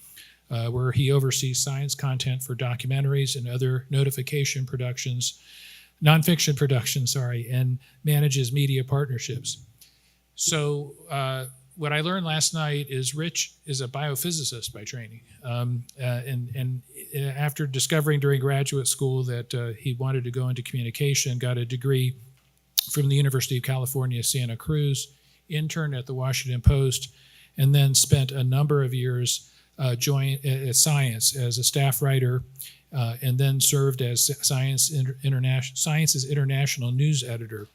where he oversees science content for documentaries and other nonfiction productions, and manages media partnerships. So what I learned last night is Rich is a biophysicist by training. And after discovering during graduate school that he wanted to go into communication, got a degree from the University of California, Santa Cruz, interned at the Washington Post, and then spent a number of years at Science as a staff writer, and then served as Science's international news editor.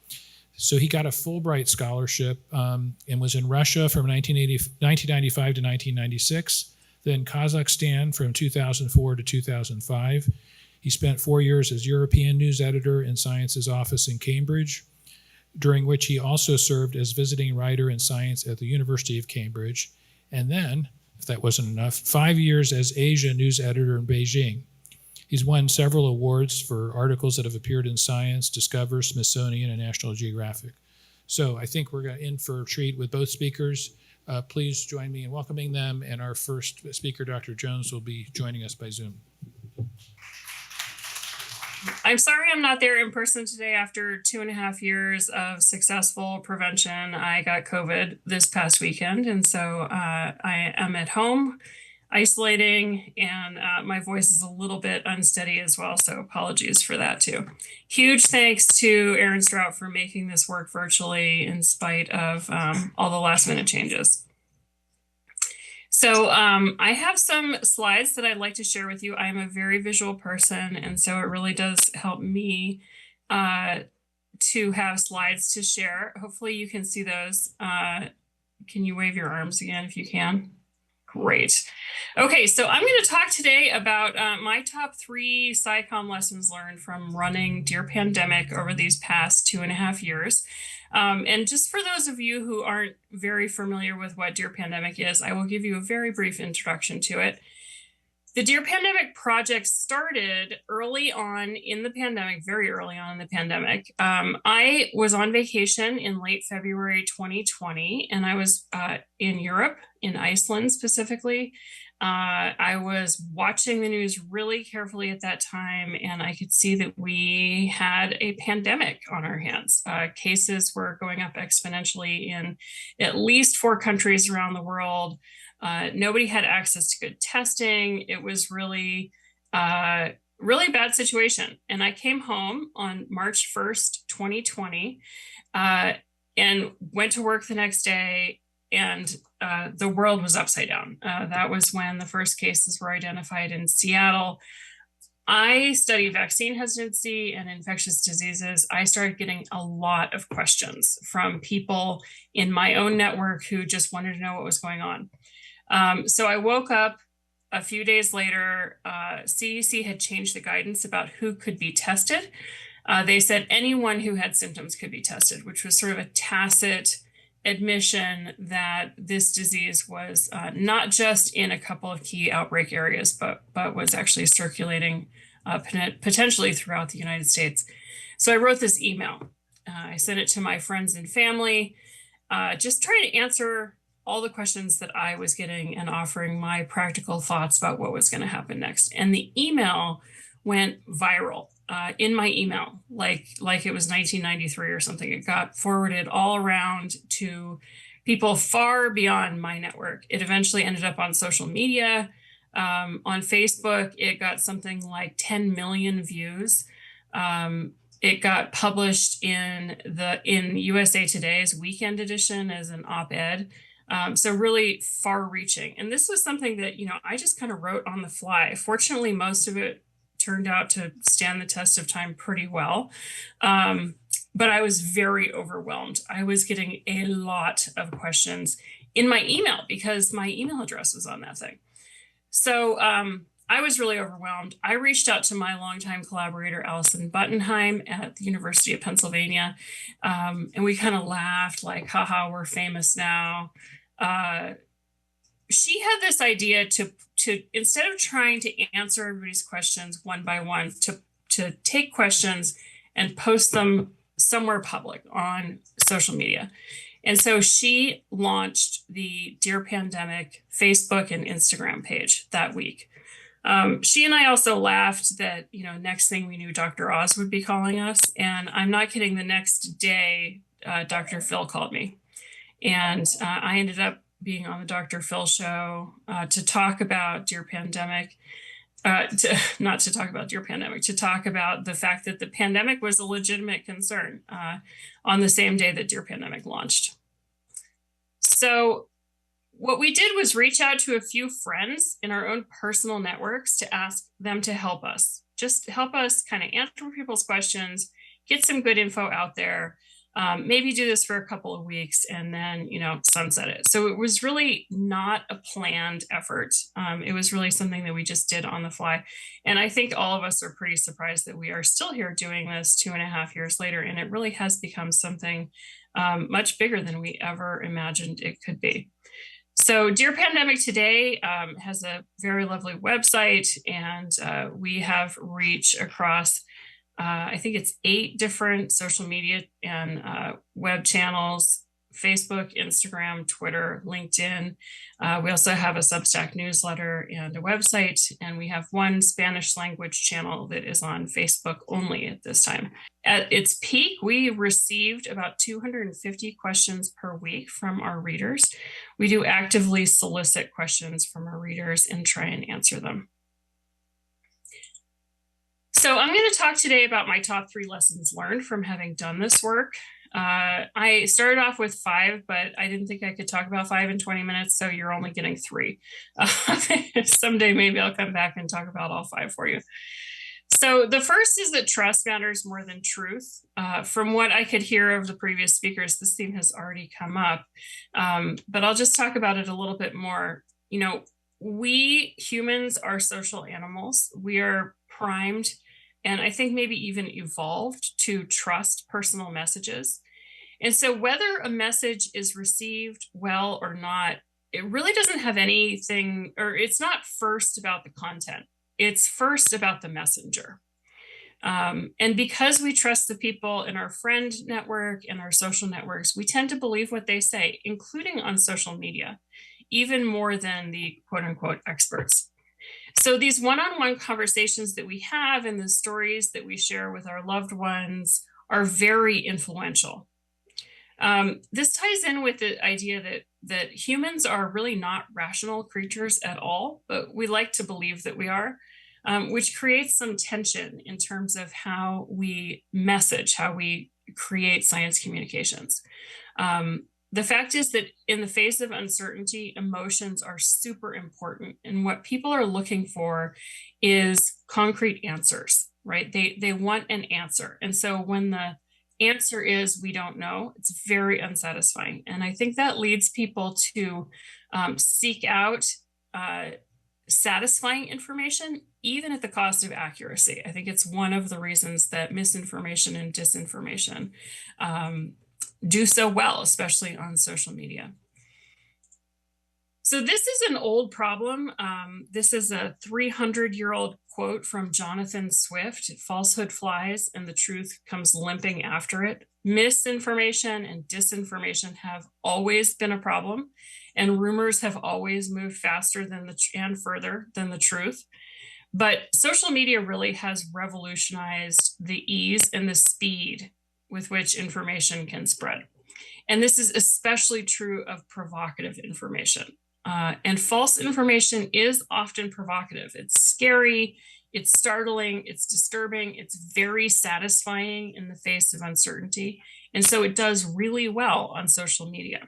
So he got a Fulbright scholarship and was in Russia from 1995 to 1996, then Kazakhstan from 2004 to 2005. He spent 4 years as European news editor in Science's office in Cambridge, during which he also served as visiting writer in Science at the University of Cambridge, and then, if that wasn't enough, 5 years as Asia news editor in Beijing. He's won several awards for articles that have appeared in Science, Discover, Smithsonian, and National Geographic. So I think we're in for a treat with both speakers. Please join me in welcoming them, and our first speaker, Dr. Jones, will be joining us by Zoom. I'm sorry I'm not there in person today after 2.5 years of successful prevention. I got COVID this past weekend, and so I am at home isolating, and my voice is a little bit unsteady as well, so apologies for that too. Huge thanks to Aaron Strout for making this work virtually in spite of all the last minute changes. So I have some slides that I'd like to share with you. I'm a very visual person, and so it really does help me to have slides to share. Hopefully you can see those. Can you wave your arms again if you can? Great. Okay, so I'm going to talk today about my top 3 SciComm lessons learned from running Dear Pandemic over these past 2.5 years. And just for those of you who aren't very familiar with what Dear Pandemic is, I will give you a very brief introduction to it. The Dear Pandemic project started early on in the pandemic, very early on in the pandemic. I was on vacation in late February 2020, and I was in Europe, in Iceland specifically, I was watching the news really carefully at that time, and I could see that we had a pandemic on our hands. Cases were going up exponentially in at least 4 countries around the world. Nobody had access to good testing. It was really, really bad situation. And I came home on March 1st, 2020, and went to work the next day, and the world was upside down. That was when the first cases were identified in Seattle. I study vaccine hesitancy and infectious diseases. I started getting a lot of questions from people in my own network who just wanted to know what was going on. So I woke up a few days later. CDC had changed the guidance about who could be tested. They said anyone who had symptoms could be tested, which was sort of a tacit admission that this disease was not just in a couple of key outbreak areas, but was actually circulating potentially throughout the United States. So I wrote this email. I sent it to my friends and family, just trying to answer all the questions that I was getting and offering my practical thoughts about what was going to happen next. And the email went viral. In my email, like it was 1993 or something. It got forwarded all around to people far beyond my network. It eventually ended up on social media. On Facebook, it got something like 10 million views. It got published in USA Today's weekend edition as an op-ed. So really far-reaching. And this was something that, I just kind of wrote on the fly. Fortunately, most of it turned out to stand the test of time pretty well. But I was very overwhelmed. I was getting a lot of questions in my email because my email address was on that thing. So I was really overwhelmed. I reached out to my longtime collaborator, Allison Buttenheim at the University of Pennsylvania. And we kind of laughed like, haha, we're famous now. She had this idea to instead of trying to answer everybody's questions one by one, to take questions and post them somewhere public on social media. And so she launched the Dear Pandemic Facebook and Instagram page that week. She and I also laughed that, next thing we knew, Dr. Oz would be calling us. And I'm not kidding, the next day, Dr. Phil called me. And I ended up being on the Dr. Phil show to talk about Dear Pandemic, not to talk about Dear Pandemic, to talk about the fact that the pandemic was a legitimate concern on the same day that Dear Pandemic launched. So what we did was reach out to a few friends in our own personal networks to ask them to help us, just help us kind of answer people's questions, get some good info out there. Maybe do this for a couple of weeks and then, sunset it. So it was really not a planned effort. It was really something that we just did on the fly. And I think all of us are pretty surprised that we are still here doing this 2.5 years later. And it really has become something much bigger than we ever imagined it could be. So Dear Pandemic today has a very lovely website, and we have reach across I think it's 8 different social media and web channels: Facebook, Instagram, Twitter, LinkedIn. We also have a Substack newsletter and a website, and we have one Spanish language channel that is on Facebook only at this time. At its peak, we received about 250 questions per week from our readers. We do actively solicit questions from our readers and try and answer them. So I'm going to talk today about my top 3 lessons learned from having done this work. I started off with 5, but I didn't think I could talk about 5 in 20 minutes, so you're only getting 3. Someday maybe I'll come back and talk about all 5 for you. So the first is that trust matters more than truth. From what I could hear of the previous speakers, this theme has already come up, but I'll just talk about it a little bit more. We humans are social animals. We are primed, and I think maybe even evolved to trust personal messages. And so whether a message is received well or not, it really doesn't have anything, or it's not first about the content. It's first about the messenger. And because we trust the people in our friend network and our social networks, we tend to believe what they say, including on social media. even more than the quote unquote experts. So these one-on-one conversations that we have and the stories that we share with our loved ones are very influential. This ties in with the idea that humans are really not rational creatures at all, but we like to believe that we are, which creates some tension in terms of how we message, how we create science communications. The fact is that in the face of uncertainty, emotions are super important. And what people are looking for is concrete answers, right? They want an answer. And so when the answer is we don't know, it's very unsatisfying. And I think that leads people to seek out satisfying information, even at the cost of accuracy. I think it's one of the reasons that misinformation and disinformation do so well, especially on social media. So this is an old problem. This is a 300-year-old quote from Jonathan Swift: "Falsehood flies and the truth comes limping after it." Misinformation and disinformation have always been a problem, and rumors have always moved faster than and further than the truth. But social media really has revolutionized the ease and the speed with which information can spread. And this is especially true of provocative information. And false information is often provocative. It's scary, it's startling, it's disturbing, it's very satisfying in the face of uncertainty. And so it does really well on social media.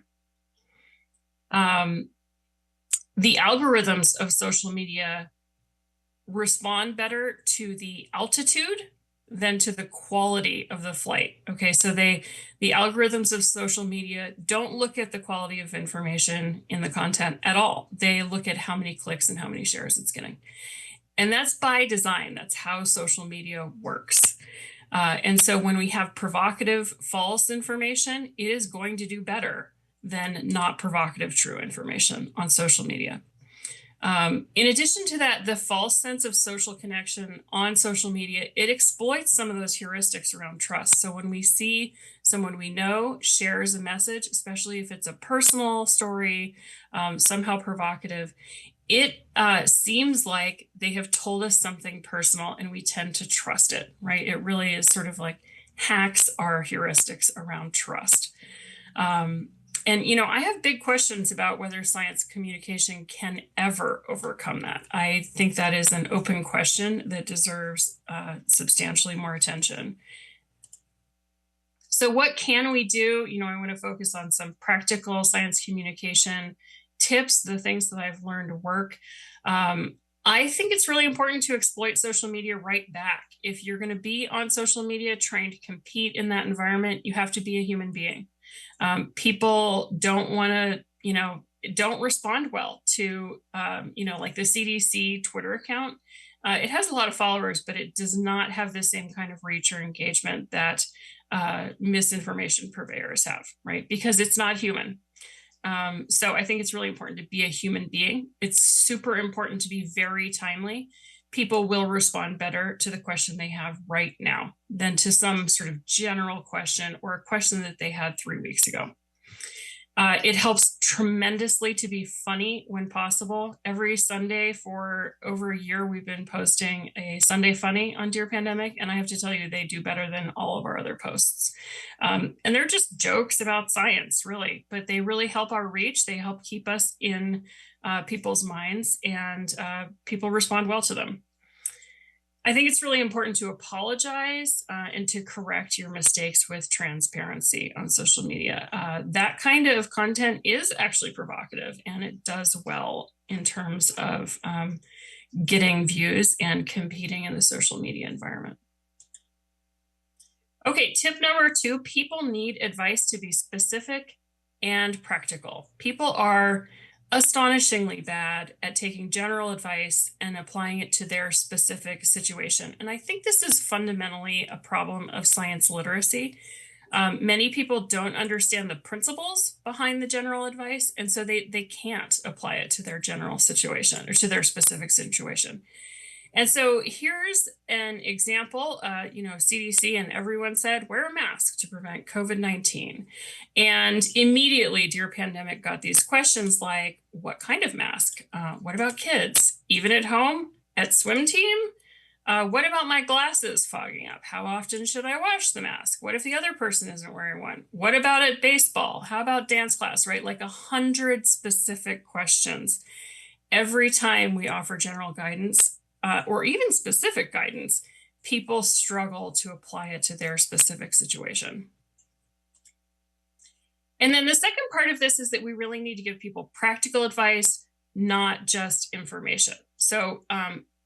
The algorithms of social media respond better to the altitude than to the quality of the flight. Okay, so the algorithms of social media don't look at the quality of information in the content at all. They look at how many clicks and how many shares it's getting. And that's by design. That's how social media works. And so when we have provocative false information, it is going to do better than not provocative true information on social media. In addition to that, the false sense of social connection on social media, it exploits some of those heuristics around trust. So when we see someone we know shares a message, especially if it's a personal story, somehow provocative, it seems like they have told us something personal and we tend to trust it, right? It really is sort of like hacks our heuristics around trust. And, you know, I have big questions about whether science communication can ever overcome that. I think that is an open question that deserves substantially more attention. So what can we do? You know, I want to focus on some practical science communication tips, the things that I've learned work. I think it's really important to exploit social media right back. If you're going to be on social media trying to compete in that environment, you have to be a human being. People don't want to, you know, don't respond well to, you know, like the CDC Twitter account. It has a lot of followers, but it does not have the same kind of reach or engagement that misinformation purveyors have, right? Because it's not human. So I think it's really important to be a human being. It's super important to be very timely. People will respond better to the question they have right now than to some sort of general question or a question that they had 3 weeks ago. It helps tremendously to be funny when possible. Every Sunday for over a year, we've been posting a Sunday Funny on Dear Pandemic, and I have to tell you, they do better than all of our other posts. And they're just jokes about science, really, but they really help our reach. They help keep us in people's minds, and people respond well to them. I think it's really important to apologize and to correct your mistakes with transparency on social media. That kind of content is actually provocative, and it does well in terms of getting views and competing in the social media environment. Okay, tip number 2, people need advice to be specific and practical. People are astonishingly bad at taking general advice and applying it to their specific situation. And I think this is fundamentally a problem of science literacy. Many people don't understand the principles behind the general advice, and so they can't apply it to their general situation or to their specific situation. And so here's an example. CDC and everyone said, wear a mask to prevent COVID-19. And immediately, Dear Pandemic got these questions like, what kind of mask? What about kids? Even at home? At swim team? What about my glasses fogging up? How often should I wash the mask? What if the other person isn't wearing one? What about at baseball? How about dance class, right? Like 100 specific questions. Every time we offer general guidance, or even specific guidance, people struggle to apply it to their specific situation. And then the second part of this is that we really need to give people practical advice, not just information. So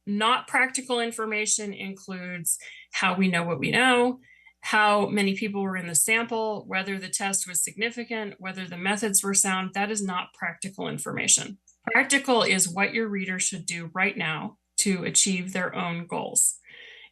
not practical information includes how we know what we know, how many people were in the sample, whether the test was significant, whether the methods were sound. That is not practical information. Practical is what your reader should do right now to achieve their own goals.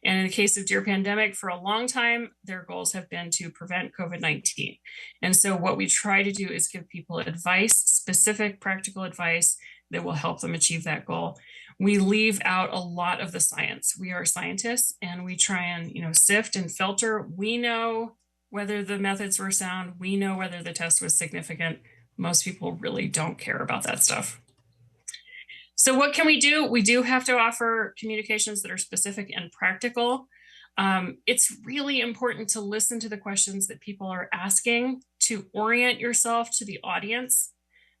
And in the case of Dear Pandemic, for a long time, their goals have been to prevent COVID-19. And so what we try to do is give people advice, specific practical advice that will help them achieve that goal. We leave out a lot of the science. We are scientists and we try and, sift and filter. We know whether the methods were sound. We know whether the test was significant. Most people really don't care about that stuff. So what can we do? We do have to offer communications that are specific and practical. It's really important to listen to the questions that people are asking, to orient yourself to the audience.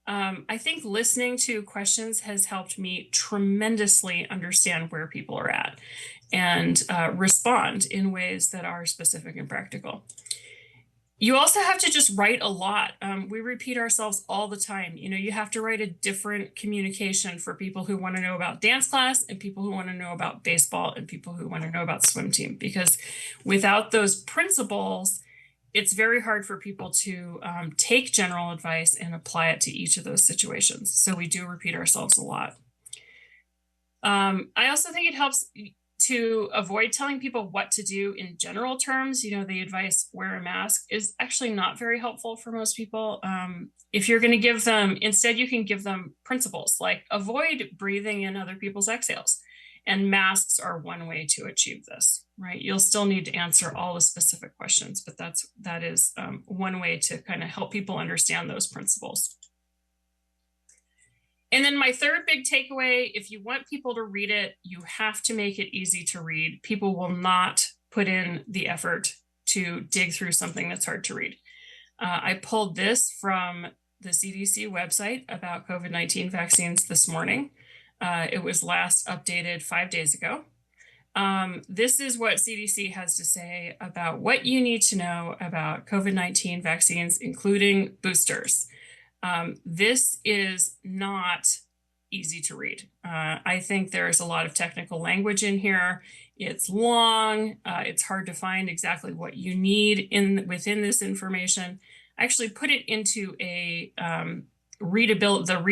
I think listening to questions has helped me tremendously understand where people are at and respond in ways that are specific and practical. You also have to just write a lot. We repeat ourselves all the time. You have to write a different communication for people who want to know about dance class and people who want to know about baseball and people who want to know about swim team, because without those principles, it's very hard for people to take general advice and apply it to each of those situations. So we do repeat ourselves a lot. I also think it helps to avoid telling people what to do in general terms. The advice, wear a mask, is actually not very helpful for most people. If you're going to give them, instead, you can give them principles like avoid breathing in other people's exhales. And masks are one way to achieve this, right? You'll still need to answer all the specific questions, but that is one way to kind of help people understand those principles. And then my third big takeaway, if you want people to read it, you have to make it easy to read. People will not put in the effort to dig through something that's hard to read. I pulled this from the CDC website about COVID-19 vaccines this morning. It was last updated 5 days ago. This is what CDC has to say about what you need to know about COVID-19 vaccines, including boosters. This is not easy to read. I think there's a lot of technical language in here. It's long. It's hard to find exactly what you need within this information. I actually put it into a readable.com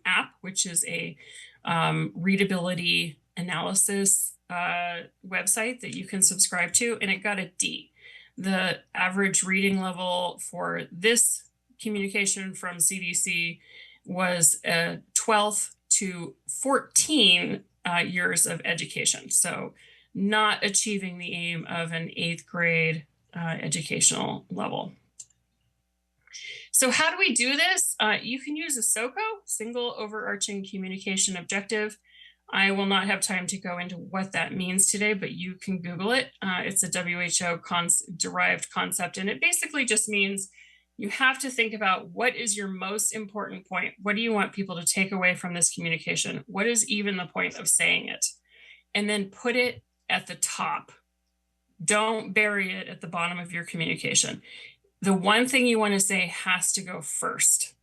app, which is a readability analysis website that you can subscribe to, and it got a D. The average reading level for this communication from CDC was 12 to 14 years of education. So not achieving the aim of an 8th grade educational level. So how do we do this? You can use a SOCO, single overarching communication objective. I will not have time to go into what that means today, but you can Google it. It's a WHO derived concept, and it basically just means you have to think about what is your most important point. What do you want people to take away from this communication? What is even the point of saying it? And then put it at the top. Don't bury it at the bottom of your communication. The one thing you want to say has to go first.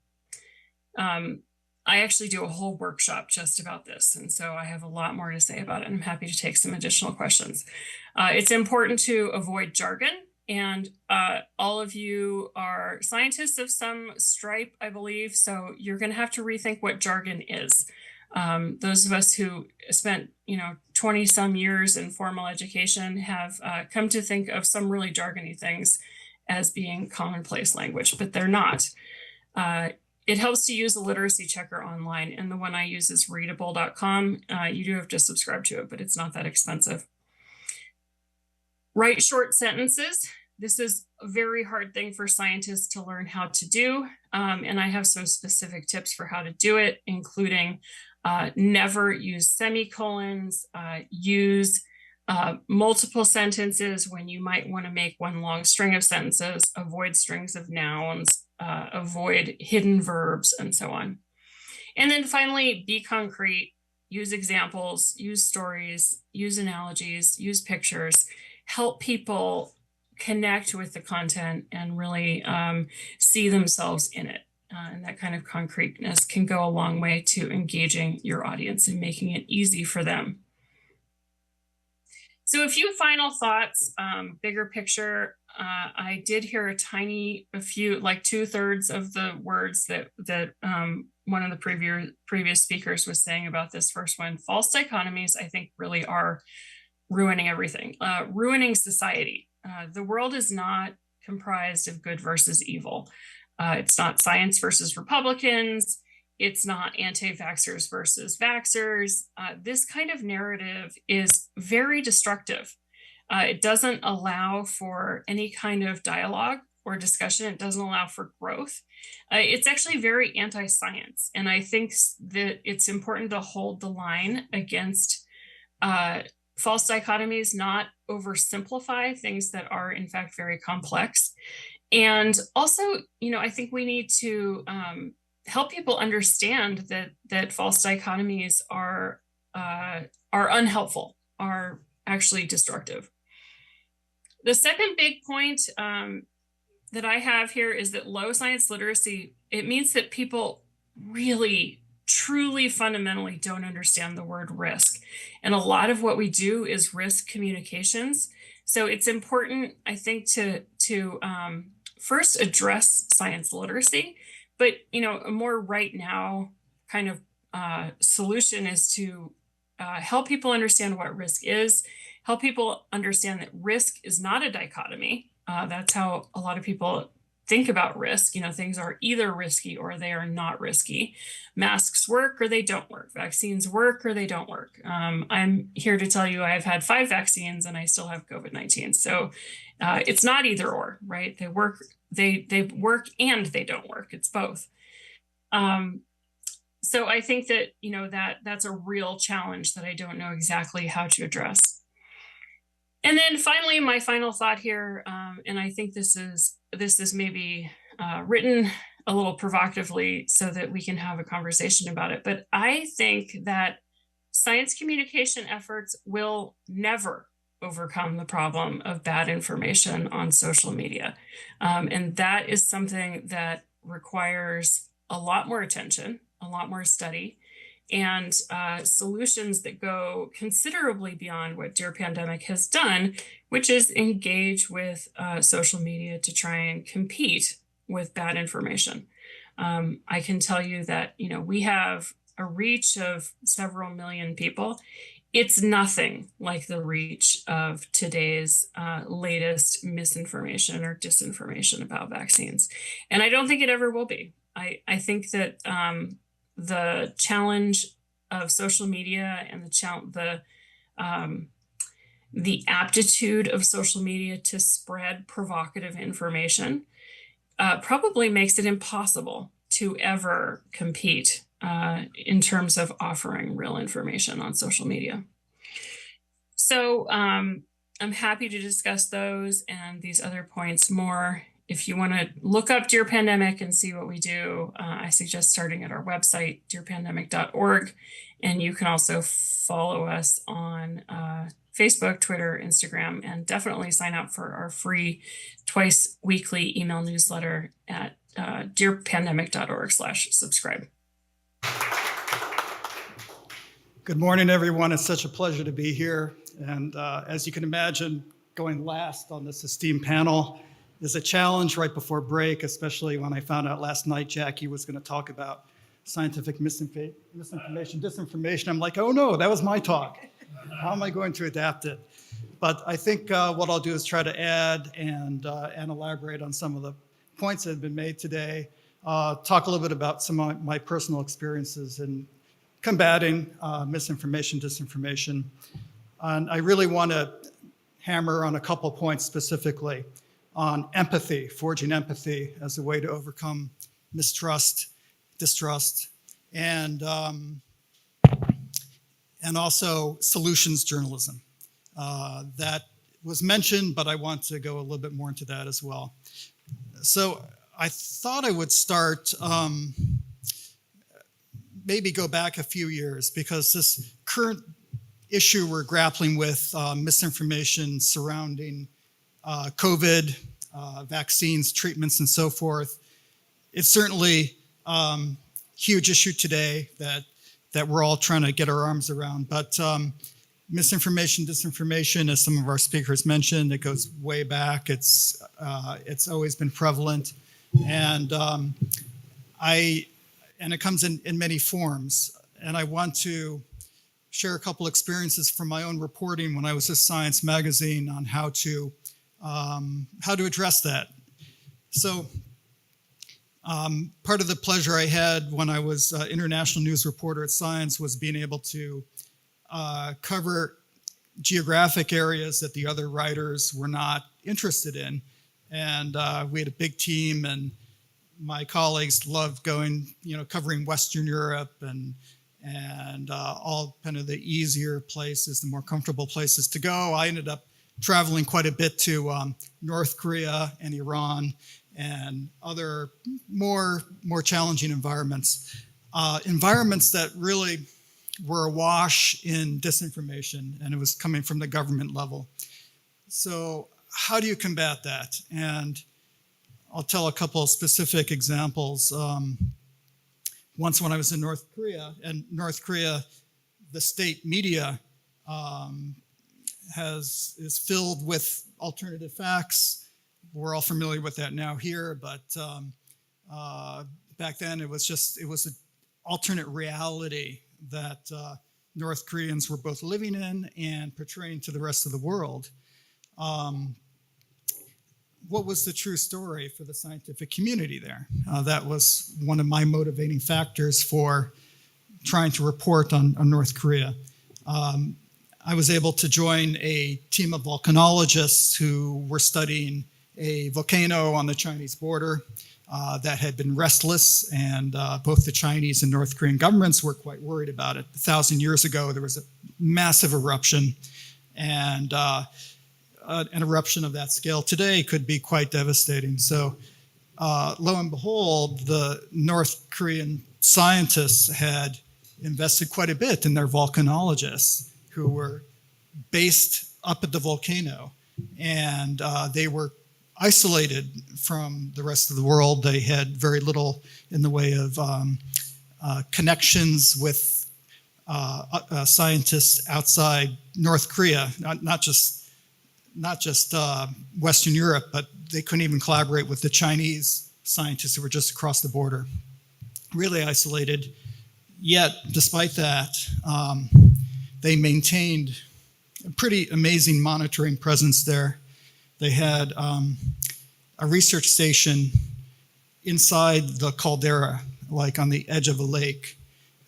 I actually do a whole workshop just about this, and so I have a lot more to say about it, and I'm happy to take some additional questions. It's important to avoid jargon, and all of you are scientists of some stripe, I believe, so you're going to have to rethink what jargon is. Those of us who spent 20 some years in formal education have come to think of some really jargony things as being commonplace language, but they're not. it helps to use a literacy checker online, and the one I use is readable.com. You do have to subscribe to it, but it's not that expensive. Write short sentences. This is a very hard thing for scientists to learn how to do, and I have some specific tips for how to do it, including never use semicolons, use multiple sentences when you might want to make one long string of sentences, avoid strings of nouns, avoid hidden verbs, and so on. And then finally, be concrete, use examples, use stories, use analogies, use pictures, help people connect with the content and really see themselves in it. And that kind of concreteness can go a long way to engaging your audience and making it easy for them. So a few final thoughts, bigger picture. I did hear a few, like 2/3 of the words that one of the previous speakers was saying about this first one. False dichotomies, I think, really are ruining everything, ruining society. The world is not comprised of good versus evil. It's not science versus Republicans. It's not anti-vaxxers versus vaxxers. This kind of narrative is very destructive. It doesn't allow for any kind of dialogue or discussion. It doesn't allow for growth. It's actually very anti-science. And I think that it's important to hold the line against false dichotomies, not oversimplify things that are in fact very complex. And also, I think we need to help people understand that false dichotomies are unhelpful, are actually destructive. The second big point that I have here is that low science literacy, it means that people really, truly, fundamentally don't understand the word risk. And a lot of what we do is risk communications. So it's important, I think, to first address science literacy, but a more right now kind of solution is to help people understand what risk is, help people understand that risk is not a dichotomy. That's how a lot of people think about risk. Things are either risky or they are not risky. Masks work or they don't work. Vaccines work or they don't work. I'm here to tell you I've had 5 vaccines and I still have COVID-19. So it's not either or, right? They work, they work and they don't work. It's both. So I think that, that's a real challenge that I don't know exactly how to address. And then finally, my final thought here, and I think this is maybe written a little provocatively so that we can have a conversation about it. But I think that science communication efforts will never overcome the problem of bad information on social media. And that is something that requires a lot more attention, a lot more study, and solutions that go considerably beyond what Dear Pandemic has done, which is engage with social media to try and compete with bad information. I can tell you that, we have a reach of several million people. It's nothing like the reach of today's latest misinformation or disinformation about vaccines. And I don't think it ever will be. I think that the challenge of social media and the aptitude of social media to spread provocative information probably makes it impossible to ever compete in terms of offering real information on social media. So I'm happy to discuss those and these other points more. If you want to look up Dear Pandemic and see what we do, I suggest starting at our website, dearpandemic.org. And you can also follow us on Facebook, Twitter, Instagram, and definitely sign up for our free twice weekly email newsletter at dearpandemic.org/subscribe. Good morning, everyone. It's such a pleasure to be here. And as you can imagine, going last on this esteemed panel is a challenge right before break, especially when I found out last night Jackie was going to talk about scientific misinformation, disinformation. I'm like, oh no, that was my talk. How am I going to adapt it? But I think what I'll do is try to add and elaborate on some of the points that have been made today. talk a little bit about some of my personal experiences in combating misinformation, disinformation. And I really want to hammer on a couple points specifically on empathy, forging empathy as a way to overcome mistrust, distrust, and also solutions journalism. That was mentioned, but I want to go a little bit more into that as well. So I thought I would start, maybe go back a few years, because this current issue we're grappling with, misinformation surrounding COVID, vaccines, treatments, and so forth, it's certainly huge issue today that we're all trying to get our arms around. But misinformation, disinformation, as some of our speakers mentioned, it goes way back. It's always been prevalent, and it comes in many forms. And I want to share a couple experiences from my own reporting when I was at Science Magazine on how to address that. So part of the pleasure I had when I was international news reporter at Science was being able to cover geographic areas that the other writers were not interested in. And we had a big team, and my colleagues loved going, covering Western Europe and all kind of the easier places, the more comfortable places to go. I ended up traveling quite a bit to North Korea and Iran and other more challenging environments. Environments that really were awash in disinformation, and it was coming from the government level. So how do you combat that? And I'll tell a couple of specific examples. Once when I was in North Korea, the state media is filled with alternative facts. We're all familiar with that now here, but back then it was an alternate reality that North Koreans were both living in and portraying to the rest of the world. What was the true story for the scientific community there? That was one of my motivating factors for trying to report on North Korea. I was able to join a team of volcanologists who were studying a volcano on the Chinese border that had been restless, and both the Chinese and North Korean governments were quite worried about it. 1,000 years ago, there was a massive eruption, and an eruption of that scale today could be quite devastating. So lo and behold, the North Korean scientists had invested quite a bit in their volcanologists who were based up at the volcano, and they were isolated from the rest of the world. They had very little in the way of connections with scientists outside North Korea, not just Western Europe, but they couldn't even collaborate with the Chinese scientists who were just across the border. Really isolated. Yet, despite that, they maintained a pretty amazing monitoring presence there. They had a research station inside the caldera, like on the edge of a lake,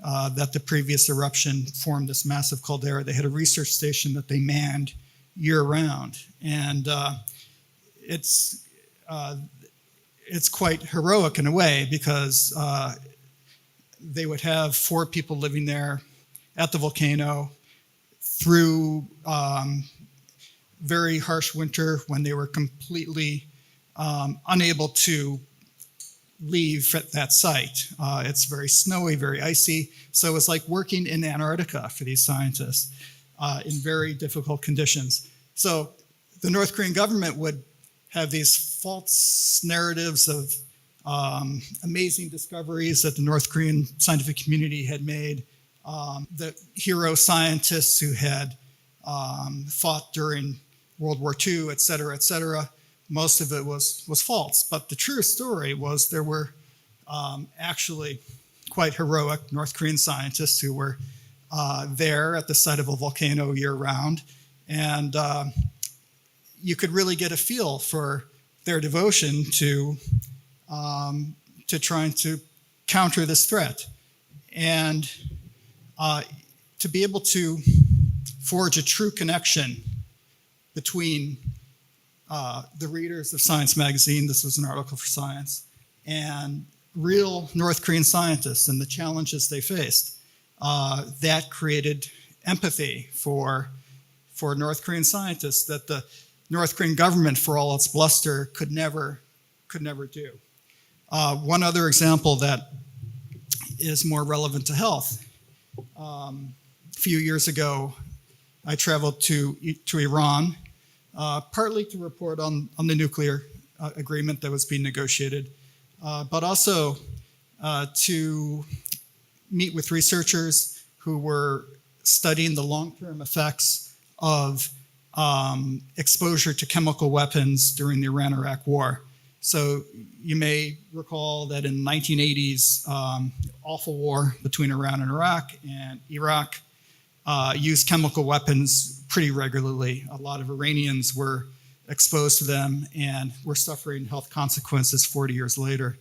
that the previous eruption formed this massive caldera. They had a research station that they manned year-round, and it's quite heroic in a way, because they would have 4 people living there at the volcano through very harsh winter when they were completely unable to leave that site. It's very snowy, very icy, so it was like working in Antarctica for these scientists in very difficult conditions. So the North Korean government would have these false narratives of amazing discoveries that the North Korean scientific community had made, the hero scientists who had fought during World War II, et cetera, et cetera. Most of it was false. But the true story was there were actually quite heroic North Korean scientists who were there at the site of a volcano year-round. And you could really get a feel for their devotion to to trying to counter this threat. And to be able to forge a true connection between the readers of Science magazine, this was an article for Science, and real North Korean scientists and the challenges they faced. That created empathy for North Korean scientists that the North Korean government, for all its bluster, could never do. One other example that is more relevant to health. A few years ago, I traveled to Iran, partly to report on the nuclear agreement that was being negotiated, but also to meet with researchers who were studying the long-term effects of exposure to chemical weapons during the Iran-Iraq War. So you may recall that in the 1980s, awful war between Iran and Iraq used chemical weapons pretty regularly. A lot of Iranians were exposed to them and were suffering health consequences 40 years later.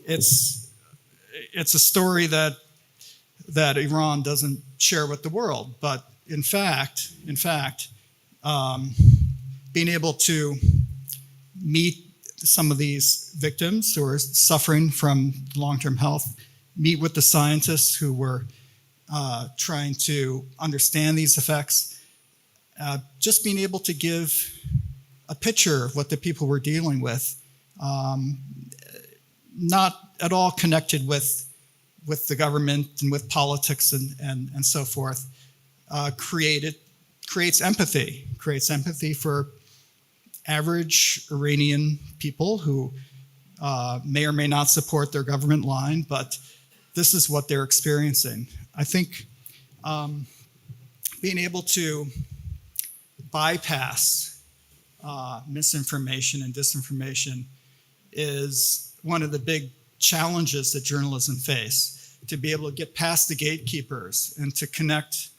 It's a story that Iran doesn't share with the world, but in fact, being able to meet some of these victims who are suffering from long-term health, meet with the scientists who were trying to understand these effects, just being able to give a picture of what the people were dealing with, not at all connected with the government and with politics and so forth, creates empathy for average Iranian people who may or may not support their government line, but this is what they're experiencing. I think being able to bypass misinformation and disinformation is one of the big challenges that journalism face, to be able to get past the gatekeepers and to connect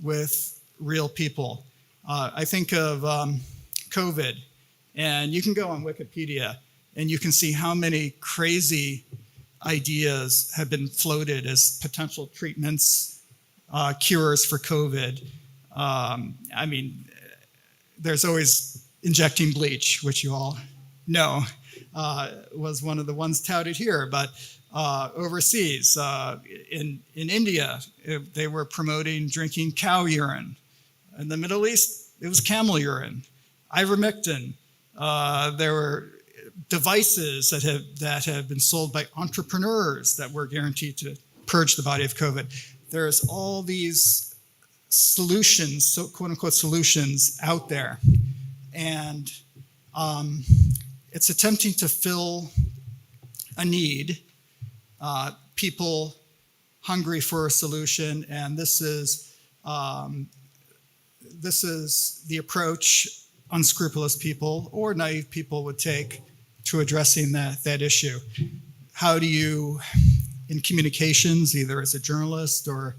with real people. I think of COVID, and you can go on Wikipedia and you can see how many crazy ideas have been floated as potential treatments, cures for COVID. I mean, there's always injecting bleach, which you all know was one of the ones touted here, but overseas, in India, they were promoting drinking cow urine. In the Middle East, it was camel urine. Ivermectin. There were devices that have been sold by entrepreneurs that were guaranteed to purge the body of COVID. There's all these solutions, so quote unquote solutions out there. And it's attempting to fill a need, people hungry for a solution, and this is the approach unscrupulous people or naive people would take to addressing that issue. How do you, in communications, either as a journalist or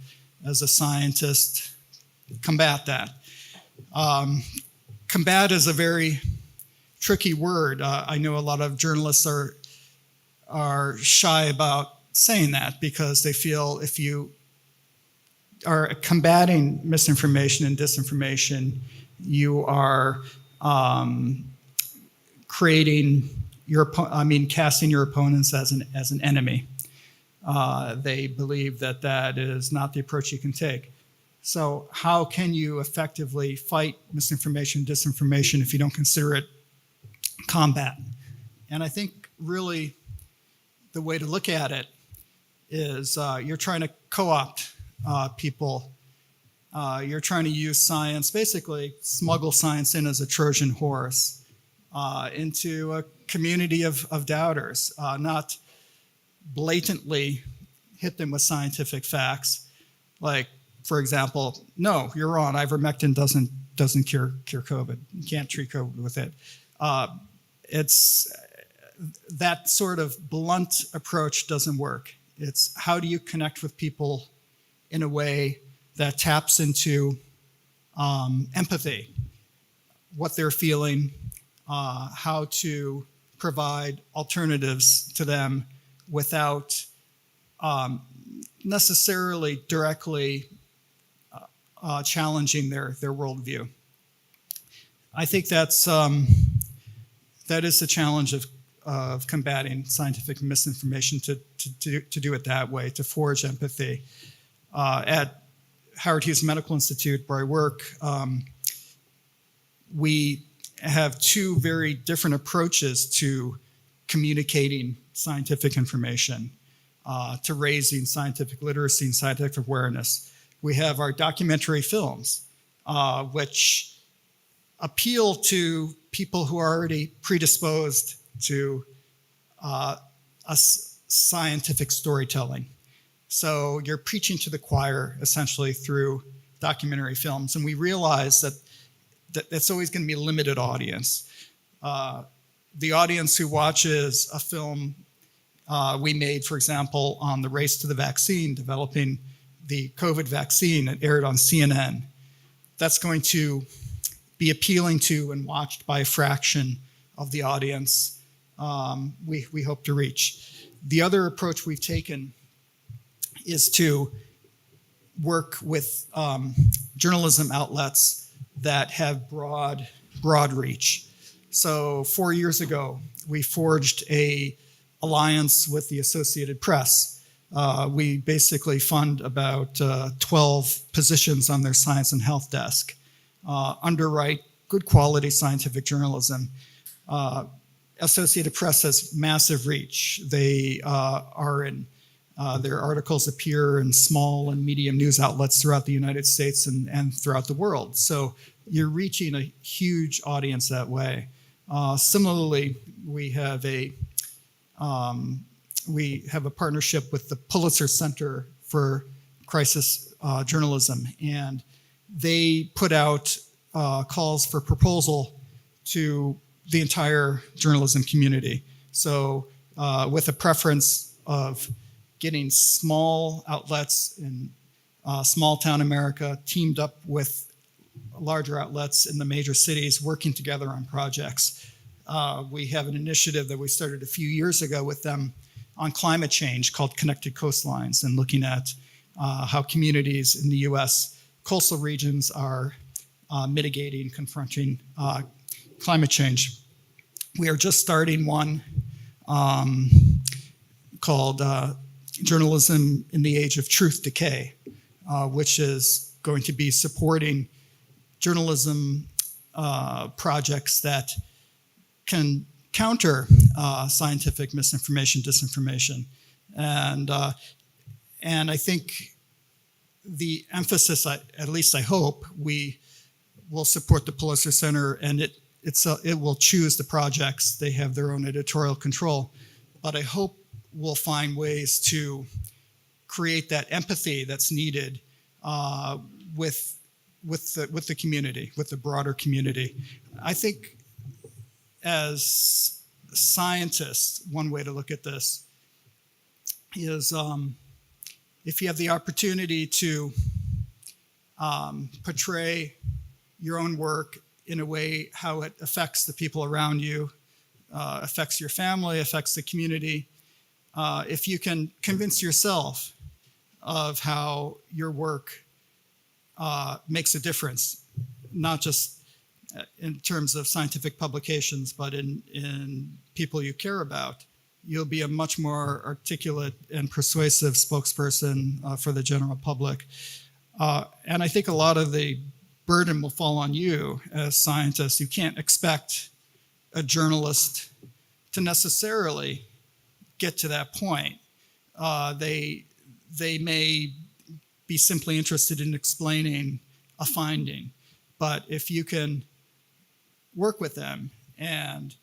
as a scientist, combat that? Combat is a very tricky word. I know a lot of journalists are shy about saying that because they feel if you are combating misinformation and disinformation, you are casting your opponents as an enemy. They believe that is not the approach you can take. So how can you effectively fight misinformation, disinformation if you don't consider it combat? And I think really the way to look at it is you're trying to co-opt people. You're trying to use science, basically smuggle science in as a Trojan horse into a community of doubters, not blatantly hit them with scientific facts. Like, for example, no, you're wrong. Ivermectin doesn't cure COVID. You can't treat COVID with it. It's that sort of blunt approach doesn't work. It's how do you connect with people in a way that taps into empathy, what they're feeling, how to provide alternatives to them without necessarily directly challenging their worldview. I think that is the challenge of combating scientific misinformation, to do it that way, to forge empathy. At Howard Hughes Medical Institute, where I work, we have two very different approaches to communicating scientific information, to raising scientific literacy and scientific awareness. We have our documentary films, which appeal to people who are already predisposed to scientific storytelling. So you're preaching to the choir essentially through documentary films, and we realize that it's always going to be a limited audience. The audience who watches a film we made, for example, on the race to the vaccine, developing the COVID vaccine, that aired on CNN, that's going to be appealing to and watched by a fraction of the audience we hope to reach. The other approach we've taken is to work with journalism outlets that have broad reach. So 4 years ago, we forged a alliance with the Associated Press. We basically fund about 12 positions on their science and health desk, underwrite good quality scientific journalism. Associated Press has massive reach. They are in their articles appear in small and medium news outlets throughout the United States and throughout the world. So you're reaching a huge audience that way. Similarly, we have a partnership with the Pulitzer Center for Crisis Journalism, and they put out calls for proposal to the entire journalism community. So with a preference of getting small outlets in small town America teamed up with larger outlets in the major cities working together on projects. We have an initiative that we started a few years ago with them on climate change called Connected Coastlines, and looking at how communities in the US, coastal regions, are mitigating, confronting climate change. We are just starting one called Journalism in the Age of Truth Decay, which is going to be supporting journalism projects that can counter scientific misinformation, disinformation. And I think the emphasis, at least I hope, we will support the Pulitzer Center, and it will choose the projects. They have their own editorial control. But I hope we'll find ways to create that empathy that's needed with the community, with the broader community. I think as scientists, one way to look at this is if you have the opportunity to portray your own work in a way how it affects the people around you, affects your family, affects the community, if you can convince yourself of how your work makes a difference, not just in terms of scientific publications, but in people you care about, you'll be a much more articulate and persuasive spokesperson for the general public. And I think a lot of the burden will fall on you as scientists. You can't expect a journalist to necessarily get to that point. They may be simply interested in explaining a finding, but if you can work with them and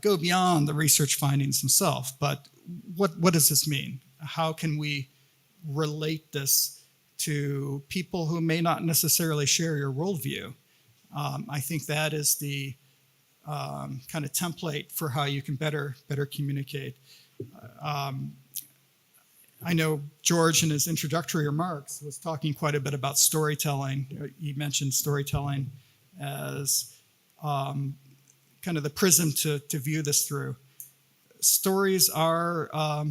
go beyond the research findings themselves, but what does this mean? How can we relate this to people who may not necessarily share your worldview? I think that is the kind of template for how you can better communicate. I know George in his introductory remarks was talking quite a bit about storytelling. He mentioned storytelling as kind of the prism to view this through. Stories are a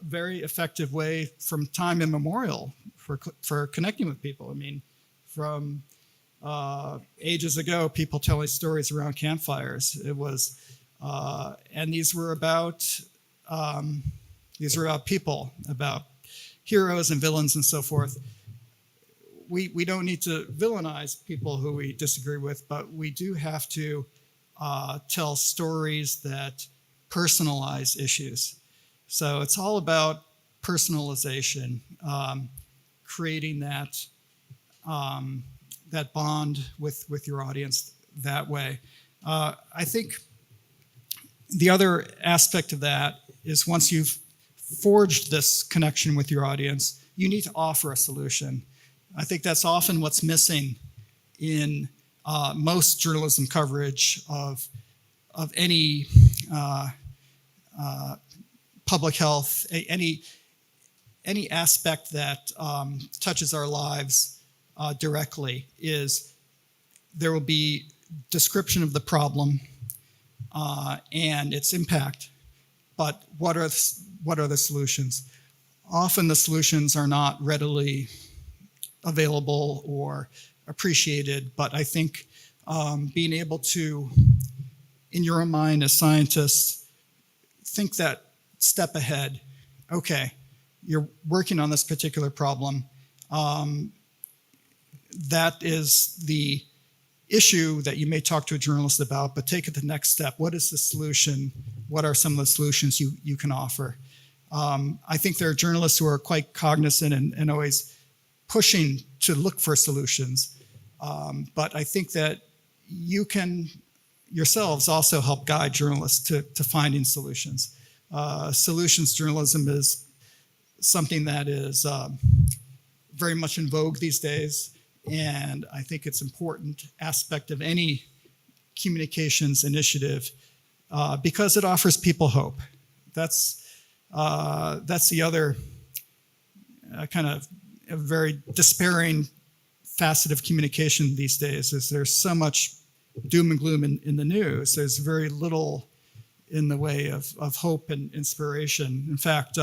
very effective way from time immemorial for connecting with people. I mean, from ages ago, people telling stories around campfires. It was, and these were about people, about heroes and villains and so forth. We don't need to villainize people who we disagree with, but we do have to tell stories that personalize issues. So it's all about personalization, creating that that bond with your audience that way. I think the other aspect of that is once you've forged this connection with your audience, you need to offer a solution. I think that's often what's missing in most journalism coverage of any public health, any aspect that touches our lives directly. Is there will be description of the problem and its impact, but what are the solutions? Often the solutions are not readily available or appreciated, but I think being able to, in your own mind as scientists, think that step ahead. Okay, you're working on this particular problem. That is the issue that you may talk to a journalist about, but take it the next step. What is the solution? What are some of the solutions you can offer? I think there are journalists who are quite cognizant and always pushing to look for solutions. But I think that you can yourselves also help guide journalists to finding solutions. Solutions journalism is something that is very much in vogue these days. And I think it's an important aspect of any communications initiative because it offers people hope. That's the other kind of a very despairing facet of communication these days. Is there's so much doom and gloom in the news. There's very little in the way of hope and inspiration. In fact,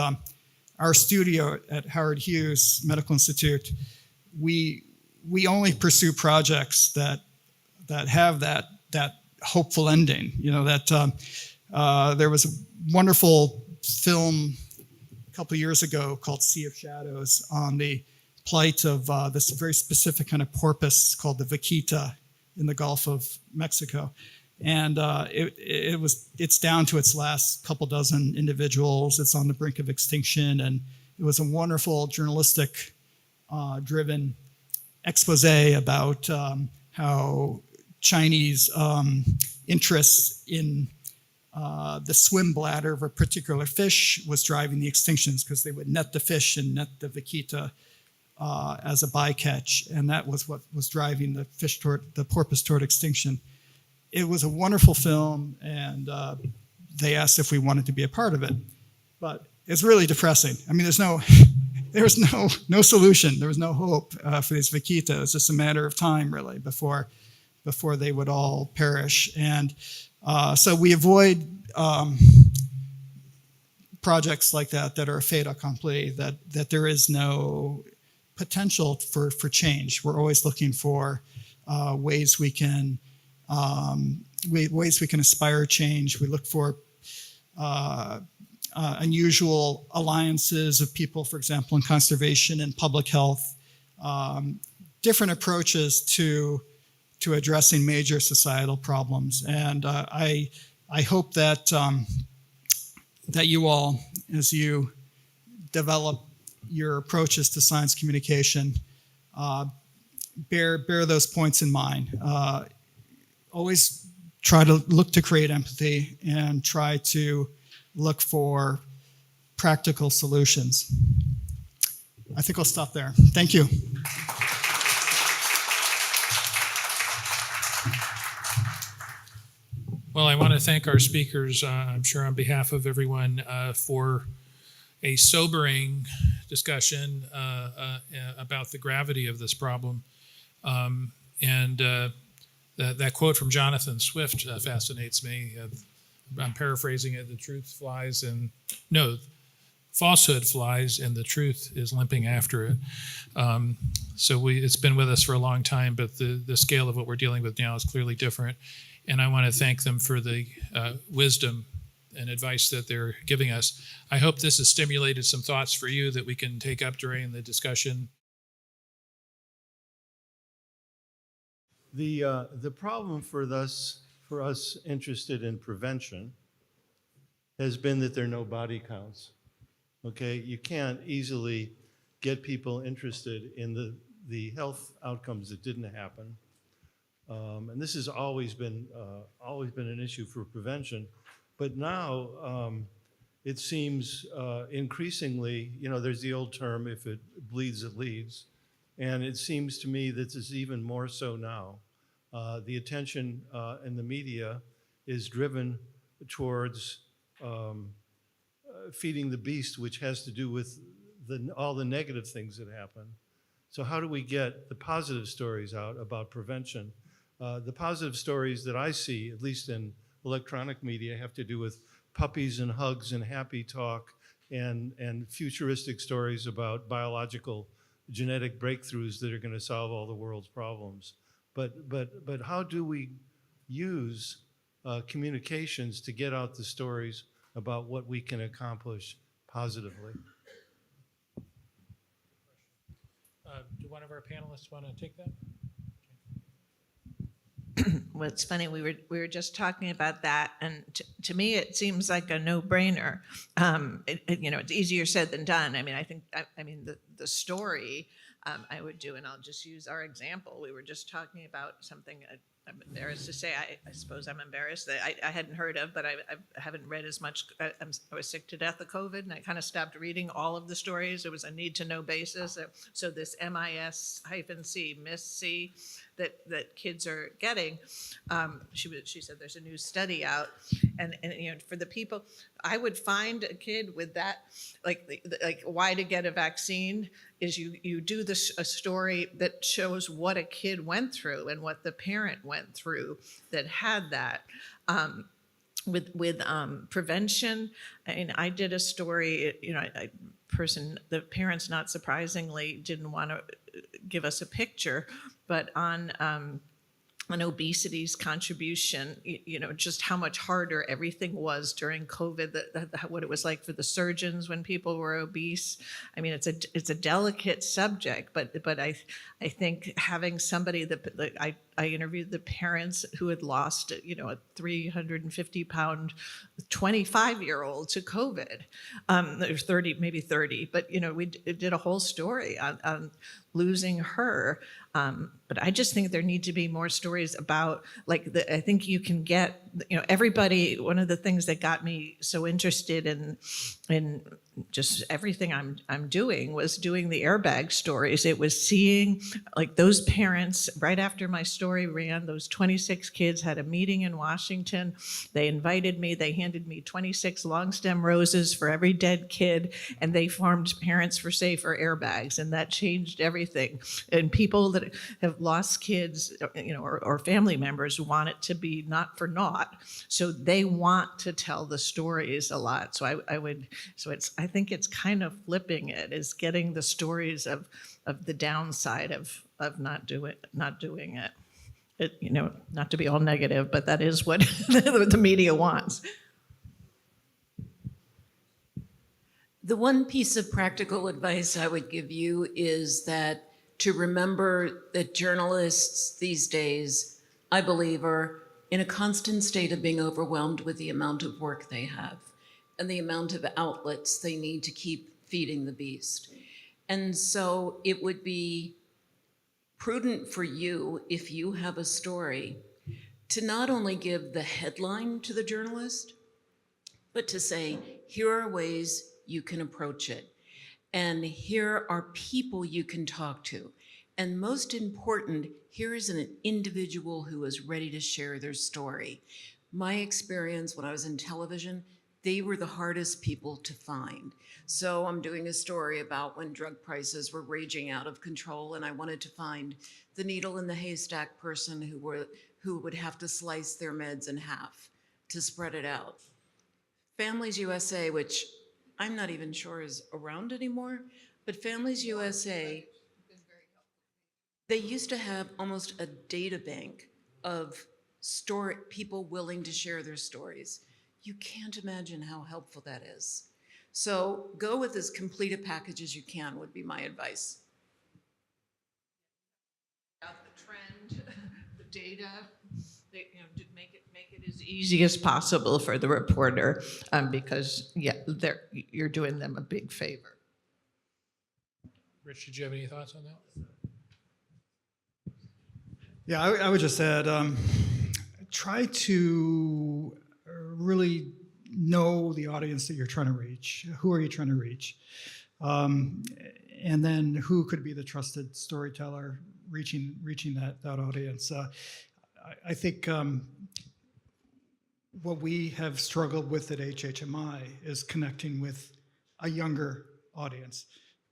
our studio at Howard Hughes Medical Institute, we only pursue projects that have that hopeful ending. You know, that there was a wonderful film a couple of years ago called Sea of Shadows on the plight of this very specific kind of porpoise called the vaquita in the Gulf of Mexico. And it's down to its last couple dozen individuals. It's on the brink of extinction. And it was a wonderful journalistic driven expose about how Chinese interests in the swim bladder of a particular fish was driving the extinctions, because they would net the fish and net the vaquita as a bycatch, and that was what was driving the porpoise toward extinction. It was a wonderful film, and they asked if we wanted to be a part of it, but it's really depressing. I mean, there was no solution. There was no hope for these vaquita. It was just a matter of time, really, before they would all perish. And so we avoid projects like that are a fait accompli, that there is no potential for change. We're always looking for ways we can aspire change. We look for unusual alliances of people, for example, in conservation and public health, different approaches to addressing major societal problems. And I hope that that you all, as you develop your approaches to science communication, bear those points in mind. Always try to look to create empathy and try to look for practical solutions. I think I'll stop there. Thank you. Well, I want to thank our speakers, I'm sure on behalf of everyone, for a sobering discussion about the gravity of this problem. And that quote from Jonathan Swift fascinates me. I'm paraphrasing it. The truth flies and no, falsehood flies and the truth is limping after it. So it's been with us for a long time, but the scale of what we're dealing with now is clearly different. And I want to thank them for the wisdom and advice that they're giving us. I hope this has stimulated some thoughts for you that we can take up during the discussion. The problem for us interested in prevention has been that there are no body counts. Okay, you can't easily get people interested in the health outcomes that didn't happen, and this has always been an issue for prevention. But now it seems increasingly, there's the old term, if it bleeds, it leads. And it seems to me that this is even more so now. The attention in the media is driven towards feeding the beast, which has to do with all the negative things that happen. So how do we get the positive stories out about prevention? The positive stories that I see, at least in electronic media, have to do with puppies and hugs and happy talk and futuristic stories about biological genetic breakthroughs that are going to solve all the world's problems. But how do we use communications to get out the stories about what we can accomplish positively? Do one of our panelists want to take that? Well, it's funny. We were just talking about that, and to me, it seems like a no-brainer. It's easier said than done. I mean, the story I would do, and I'll just use our example. We were just talking about something I'm embarrassed to say. I suppose I'm embarrassed that I hadn't heard of, but I haven't read as much. I was sick to death of COVID, and I kind of stopped reading all of the stories. It was a need-to-know basis. So this MIS-C, MIS-C, that kids are getting. She said there's a new study out, and for the people, I would find a kid with that, like why to get a vaccine is you do a story that shows what a kid went through and what the parent went through that had that. With prevention, I did a story. The parents, not surprisingly, didn't want to give us a picture, but on obesity's contribution, just how much harder everything was during COVID, what it was like for the surgeons when people were obese. I mean, it's a delicate subject, but I think having somebody that I interviewed the parents who had lost, a 350-pound 25-year-old to COVID, or 30, maybe 30, but we did a whole story on losing her. But I just think there need to be more stories about, I think you can get, everybody, one of the things that got me so interested in just everything I'm doing was doing the airbag stories. It was seeing those parents, right after my story ran, those 26 kids had a meeting in Washington. They invited me, they handed me 26 long stem roses for every dead kid, and they formed Parents for Safer Airbags, and that changed everything. And people that have lost kids, or family members want it to be not for naught. So they want to tell the stories a lot. So I think it's kind of flipping it, is getting the stories of the downside of not doing it. Not to be all negative, but that is what the media wants. The one piece of practical advice I would give you is that to remember that journalists these days, I believe, are in a constant state of being overwhelmed with the amount of work they have and the amount of outlets they need to keep feeding the beast. And so it would be prudent for you, if you have a story, to not only give the headline to the journalist, but to say, here are ways you can approach it. And here are people you can talk to. And most important, here is an individual who is ready to share their story. My experience when I was in television, they were the hardest people to find. So I'm doing a story about when drug prices were raging out of control, and I wanted to find the needle in the haystack person who would have to slice their meds in half to spread it out. Families USA, which I'm not even sure is around anymore, but Families USA, they used to have almost a data bank of people willing to share their stories. You can't imagine how helpful that is. So go with as complete a package as you can would be my advice. About the trend, the data, to make it as easy as possible for the reporter, because you're doing them a big favor. Rich, did you have any thoughts on that? Yeah, I would just add, try to really know the audience that you're trying to reach. Who are you trying to reach? And then who could be the trusted storyteller reaching that audience? I think what we have struggled with at HHMI is connecting with a younger audience,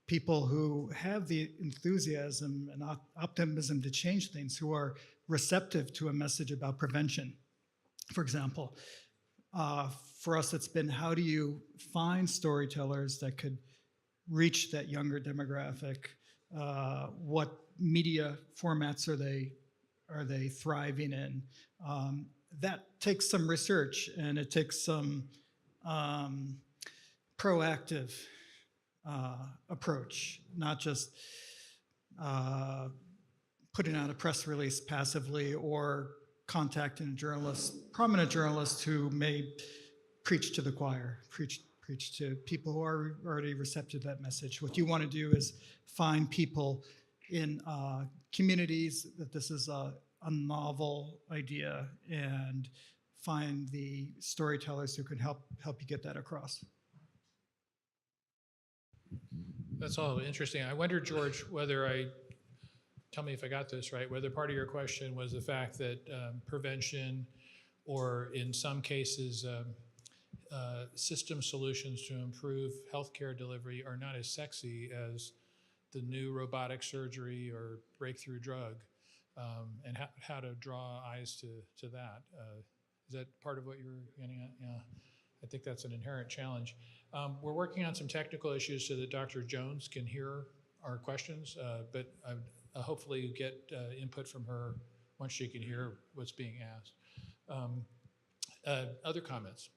people who have the enthusiasm and optimism to change things, who are receptive to a message about prevention. For example, for us, it's been how do you find storytellers that could reach that younger demographic? What media formats are they thriving in? That takes some research, and it takes some proactive approach, not just putting out a press release passively or contacting a journalist, prominent journalists who may preach to the choir, preach to people who are already receptive to that message. What you want to do is find people in communities that this is a novel idea, and find the storytellers who can help you get that across. That's all interesting. I wonder, George, tell me if I got this right, whether part of your question was the fact that prevention, or in some cases, system solutions to improve healthcare delivery are not as sexy as the new robotic surgery or breakthrough drug, and how to draw eyes to that. Is that part of what you were getting at? Yeah, I think that's an inherent challenge. We're working on some technical issues so that Dr. Jones can hear our questions, but hopefully get input from her once she can hear what's being asked. Other comments?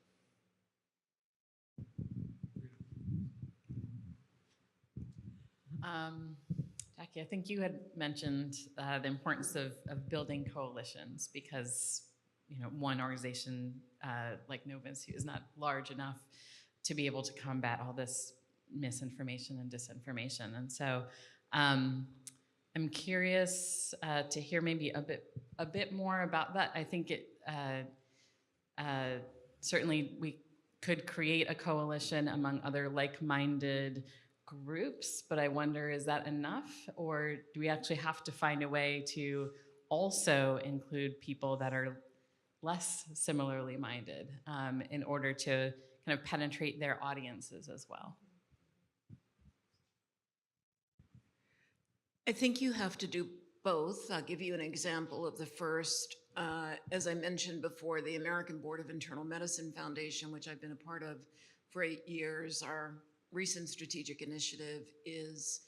Jackie, I think you had mentioned the importance of building coalitions, because one organization like Nova Institute is not large enough to be able to combat all this misinformation and disinformation. And so I'm curious to hear maybe a bit more about that. I think certainly we could create a coalition among other like-minded groups, but I wonder, is that enough, or do we actually have to find a way to also include people that are less similarly minded in order to kind of penetrate their audiences as well? I think you have to do both. I'll give you an example of the first. As I mentioned before, the American Board of Internal Medicine Foundation, which I've been a part of for 8 years, our recent strategic initiative is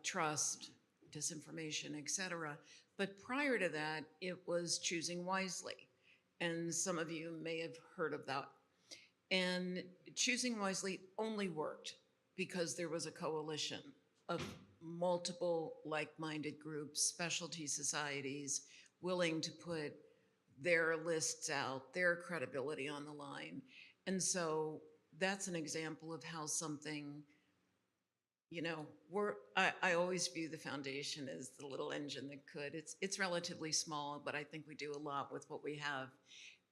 trust, disinformation, et cetera. But prior to that, it was Choosing Wisely. And some of you may have heard of that. And Choosing Wisely only worked because there was a coalition of multiple like-minded groups, specialty societies, willing to put their lists out, their credibility on the line. And so that's an example of how something, I always view the foundation as the little engine that could. It's relatively small, but I think we do a lot with what we have.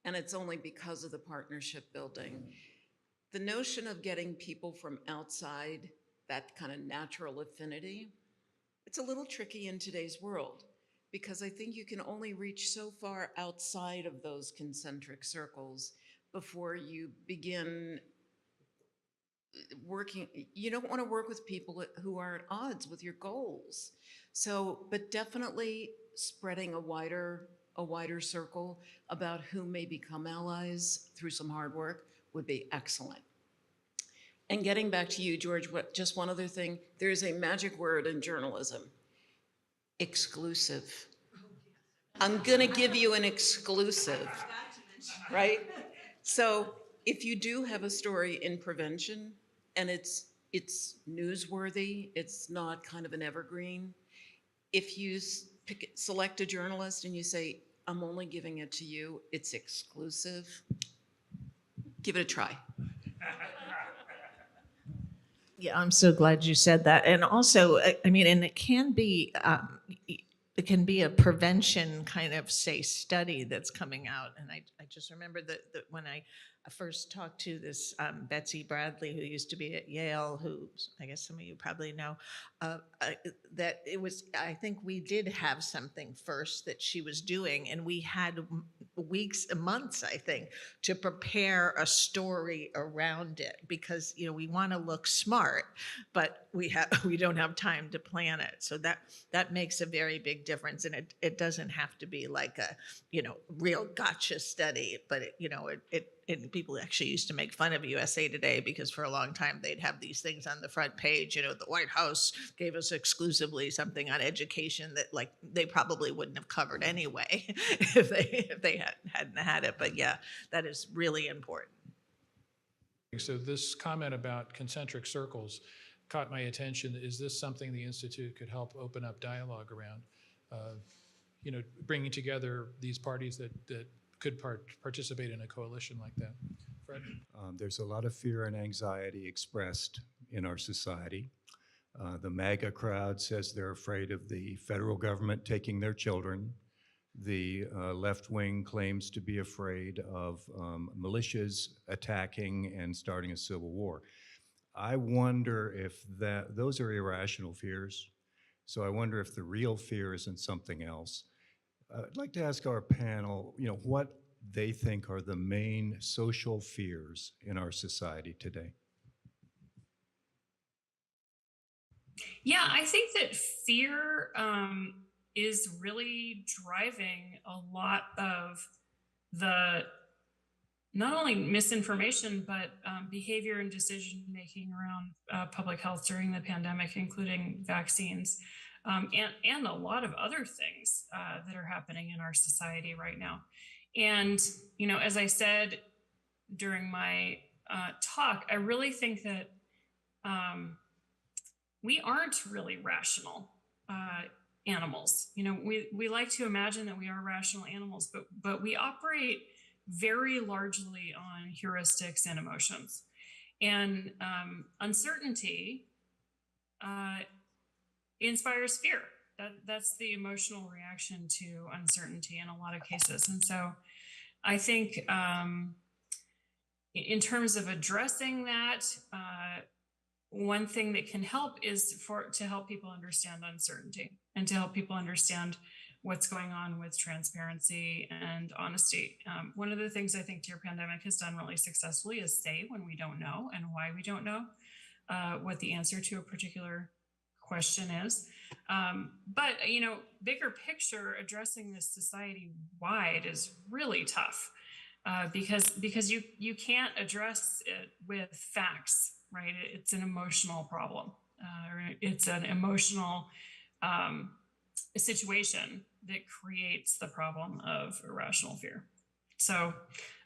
And it's only because of the partnership building. The notion of getting people from outside that kind of natural affinity, it's a little tricky in today's world, because I think you can only reach so far outside of those concentric circles before you begin working. You don't want to work with people who are at odds with your goals. So, but definitely spreading a wider a wider circle about who may become allies through some hard work would be excellent. And getting back to you, George, just one other thing. There is a magic word in journalism: exclusive. I'm going to give you an exclusive, right? So if you do have a story in prevention and it's newsworthy, it's not kind of an evergreen, if you select a journalist and you say, I'm only giving it to you, it's exclusive, give it a try. Yeah, I'm so glad you said that. And also, I mean, and it can be a prevention kind of, say, study that's coming out. And I just remember that when I first talked to this Betsy Bradley, who used to be at Yale, who I guess some of you probably know, that it was, I think we did have something first that she was doing, and we had weeks and months, I think, to prepare a story around it, because we want to look smart, but we don't have time to plan it. So that makes a very big difference, and it doesn't have to be like a real gotcha study, but it people actually used to make fun of USA Today because for a long time they'd have these things on the front page. The White House gave us exclusively something on education that they probably wouldn't have covered anyway if they hadn't had it. But yeah, that is really important. So this comment about concentric circles caught my attention. Is this something the Institute could help open up dialogue around? Bringing together these parties that could participate in a coalition like that. Fred? There's a lot of fear and anxiety expressed in our society. The MAGA crowd says they're afraid of the federal government taking their children. The left wing claims to be afraid of militias attacking and starting a civil war. I wonder if those are irrational fears. So I wonder if the real fear isn't something else. I'd like to ask our panel, what they think are the main social fears in our society today. Yeah, I think that fear is really driving a lot of the not only misinformation, but behavior and decision making around public health during the pandemic, including vaccines. And a lot of other things that are happening in our society right now. And, as I said during my talk, I really think that we aren't really rational animals. We like to imagine that we are rational animals, but we operate very largely on heuristics and emotions. And uncertainty inspires fear. That's the emotional reaction to uncertainty in a lot of cases. And so I think in terms of addressing that, one thing that can help is to help people understand uncertainty and to help people understand what's going on with transparency and honesty. One of the things I think Dear Pandemic has done really successfully is say when we don't know and why we don't know what the answer to a particular question is. But, bigger picture, addressing this society wide is really tough because you can't address it with facts, right? It's an emotional problem. It's an emotional situation that creates the problem of irrational fear. So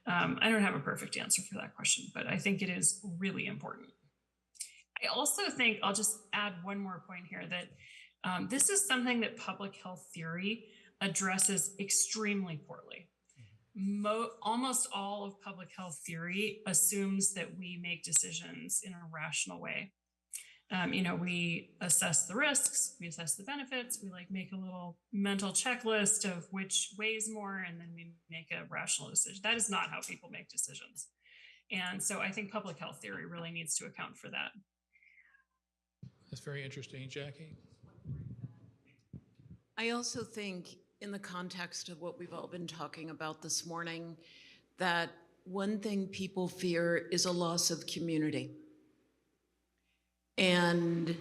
I don't have a perfect answer for that question, but I think it is really important. I also think, I'll just add one more point here, that this is something that public health theory addresses extremely poorly. Almost all of public health theory assumes that we make decisions in a rational way. We assess the risks, we assess the benefits, we make a little mental checklist of which weighs more, and then we make a rational decision. That is not how people make decisions. And so I think public health theory really needs to account for that. That's very interesting. Jackie? I also think, in the context of what we've all been talking about this morning, that one thing people fear is a loss of community. And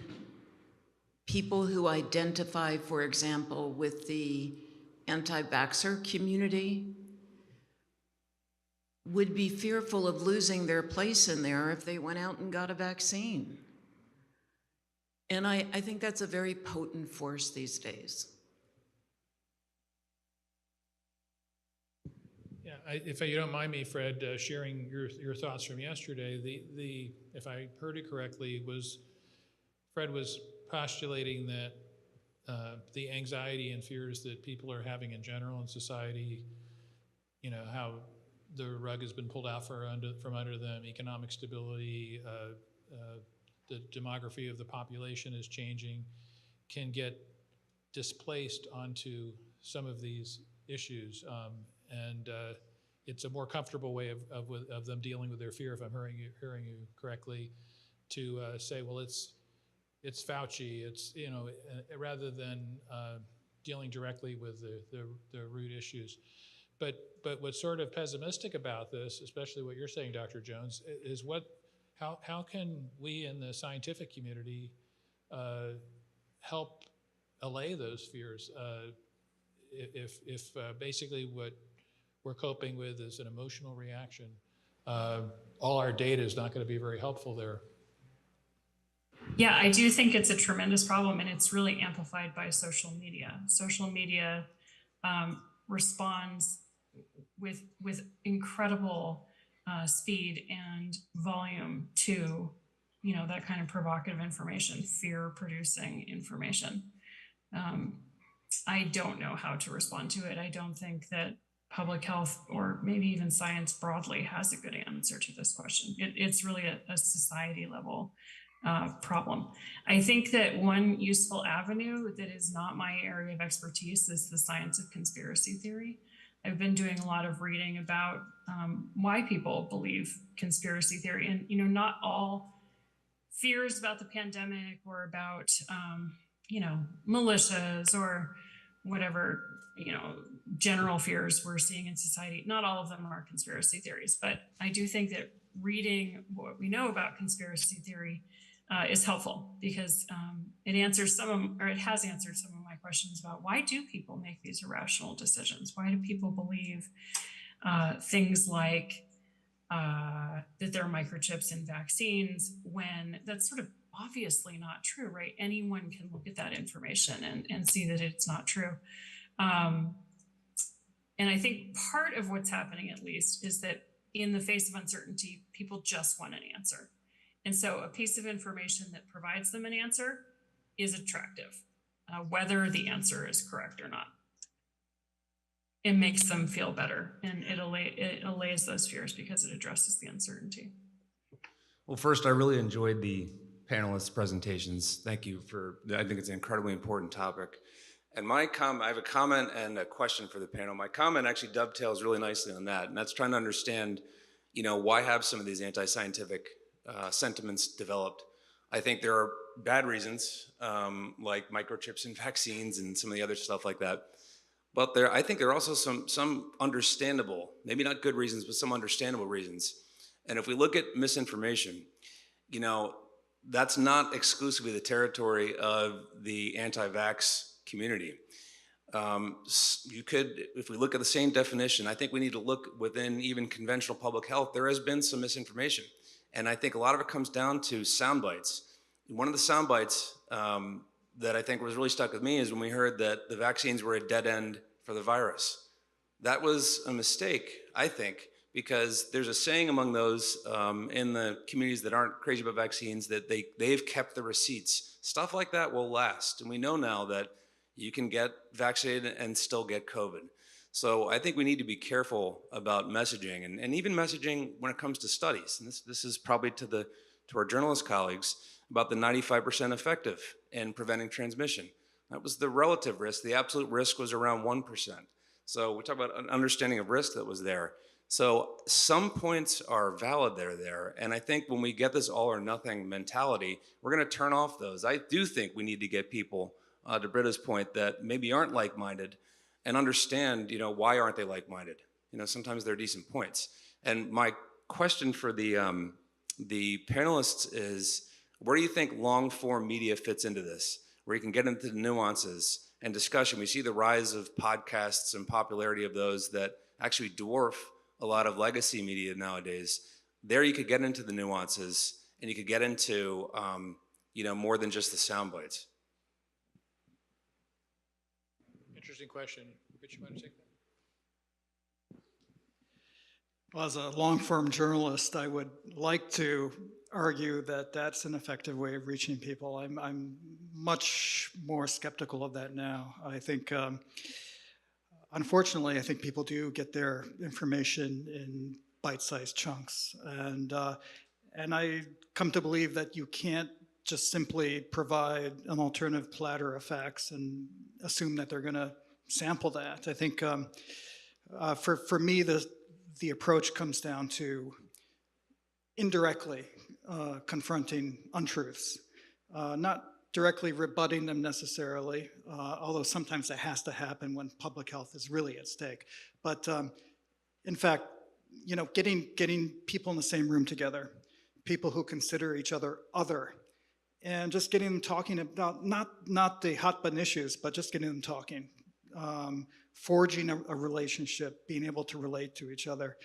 people who identify, for example, with the anti-vaxxer community would be fearful of losing their place in there if they went out and got a vaccine. And I think that's a very potent force these days. Yeah, if you don't mind me, Fred, sharing your thoughts from yesterday, if I heard it correctly, Fred was postulating that the anxiety and fears that people are having in general in society, how the rug has been pulled out from under them, economic stability, the demography of the population is changing, can get displaced onto some of these issues. And it's a more comfortable way of them dealing with their fear, if I'm hearing you correctly, to say, well, it's Fauci, it's, rather than dealing directly with the root issues. But what's sort of pessimistic about this, especially what you're saying, Dr. Jones, is how can we in the scientific community help allay those fears if basically what we're coping with is an emotional reaction? All our data is not going to be very helpful there. Yeah, I do think it's a tremendous problem, and it's really amplified by social media. Social media responds with incredible speed and volume to, that kind of provocative information, fear-producing information. I don't know how to respond to it. I don't think that public health, or maybe even science broadly, has a good answer to this question. It's really a society level problem. I think that one useful avenue that is not my area of expertise is the science of conspiracy theory. I've been doing a lot of reading about why people believe conspiracy theory, and not all fears about the pandemic or about militias or whatever general fears we're seeing in society. Not all of them are conspiracy theories, but I do think that reading what we know about conspiracy theory is helpful, because it answers it has answered some of my questions about why do people make these irrational decisions? Why do people believe things like that there are microchips in vaccines when that's sort of obviously not true, right? Anyone can look at that information and see that it's not true. And I think part of what's happening, at least, is that in the face of uncertainty, people just want an answer. And so a piece of information that provides them an answer is attractive, whether the answer is correct or not. It makes them feel better, and it allays those fears because it addresses the uncertainty. Well, first, I really enjoyed the panelists' presentations. Thank you I think it's an incredibly important topic. And I have a comment and a question for the panel. My comment actually dovetails really nicely on that, and that's trying to understand, why have some of these anti-scientific sentiments developed. I think there are bad reasons, like microchips in vaccines and some of the other stuff like that. But I think there are also some understandable, maybe not good reasons, but some understandable reasons. And if we look at misinformation, that's not exclusively the territory of the anti-vax community. If we look at the same definition, I think we need to look within even conventional public health. There has been some misinformation. And I think a lot of it comes down to sound bites. One of the sound bites that I think was really stuck with me is when we heard that the vaccines were a dead end for the virus. That was a mistake, I think, because there's a saying among those in the communities that aren't crazy about vaccines that they've kept the receipts. Stuff like that will last. And we know now that you can get vaccinated and still get COVID. So I think we need to be careful about messaging, and even messaging when it comes to studies. And this is probably to our journalist colleagues about the 95% effective in preventing transmission. That was the relative risk. The absolute risk was around 1%. So we talk about an understanding of risk that was there. So some points are valid there. And I think when we get this all or nothing mentality, we're going to turn off those. I do think we need to get people, to Britta's point, that maybe aren't like-minded and understand, why aren't they like-minded? Sometimes they're decent points. And my question for the panelists is, where do you think long-form media fits into this? Where you can get into the nuances and discussion. We see the rise of podcasts and popularity of those that actually dwarf a lot of legacy media nowadays. There you could get into the nuances, and you could get into more than just the sound bites. Interesting question. Rich, you want to take that? Well, as a long-form journalist, I would like to argue that that's an effective way of reaching people. I'm much more skeptical of that now. I think, unfortunately, I think people do get their information in bite-sized chunks, and I come to believe that you can't just simply provide an alternative platter of facts and assume that they're going to sample that. I think for me, the approach comes down to indirectly confronting untruths, not directly rebutting them necessarily, although sometimes that has to happen when public health is really at stake. But in fact, getting people in the same room together, people who consider each other other, and just getting them talking about not the hot button issues, but just getting them talking, forging a relationship, being able to relate to each other.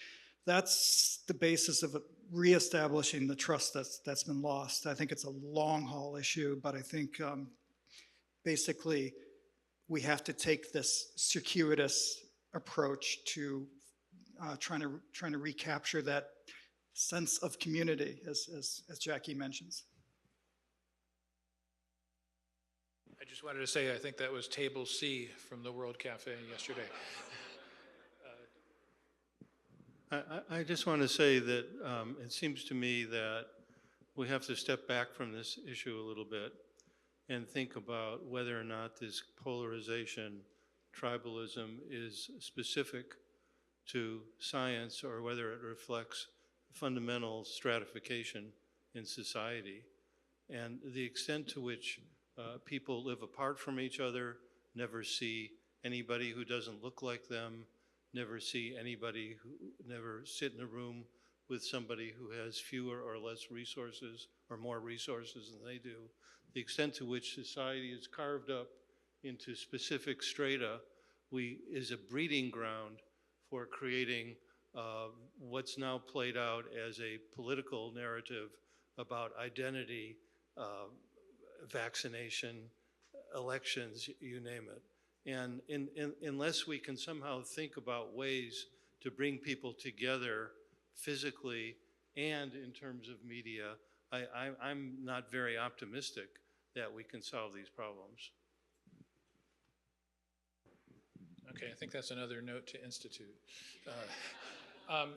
That's the basis of reestablishing the trust that's been lost. I think it's a long haul issue, but I think basically we have to take this circuitous approach to trying to recapture that sense of community, as Jackie mentions. I just wanted to say I think that was Table C from the World Cafe yesterday. I just want to say that it seems to me that we have to step back from this issue a little bit and think about whether or not this polarization, tribalism is specific to science or whether it reflects fundamental stratification in society. And the extent to which people live apart from each other, never see anybody who doesn't look like them, never see anybody never sit in a room with somebody who has fewer or less resources or more resources than they do. The extent to which society is carved up into specific strata is a breeding ground for creating what's now played out as a political narrative about identity, vaccination, elections, you name it. And unless we can somehow think about ways to bring people together physically and in terms of media, I'm not very optimistic that we can solve these problems. Okay, I think that's another note to institute.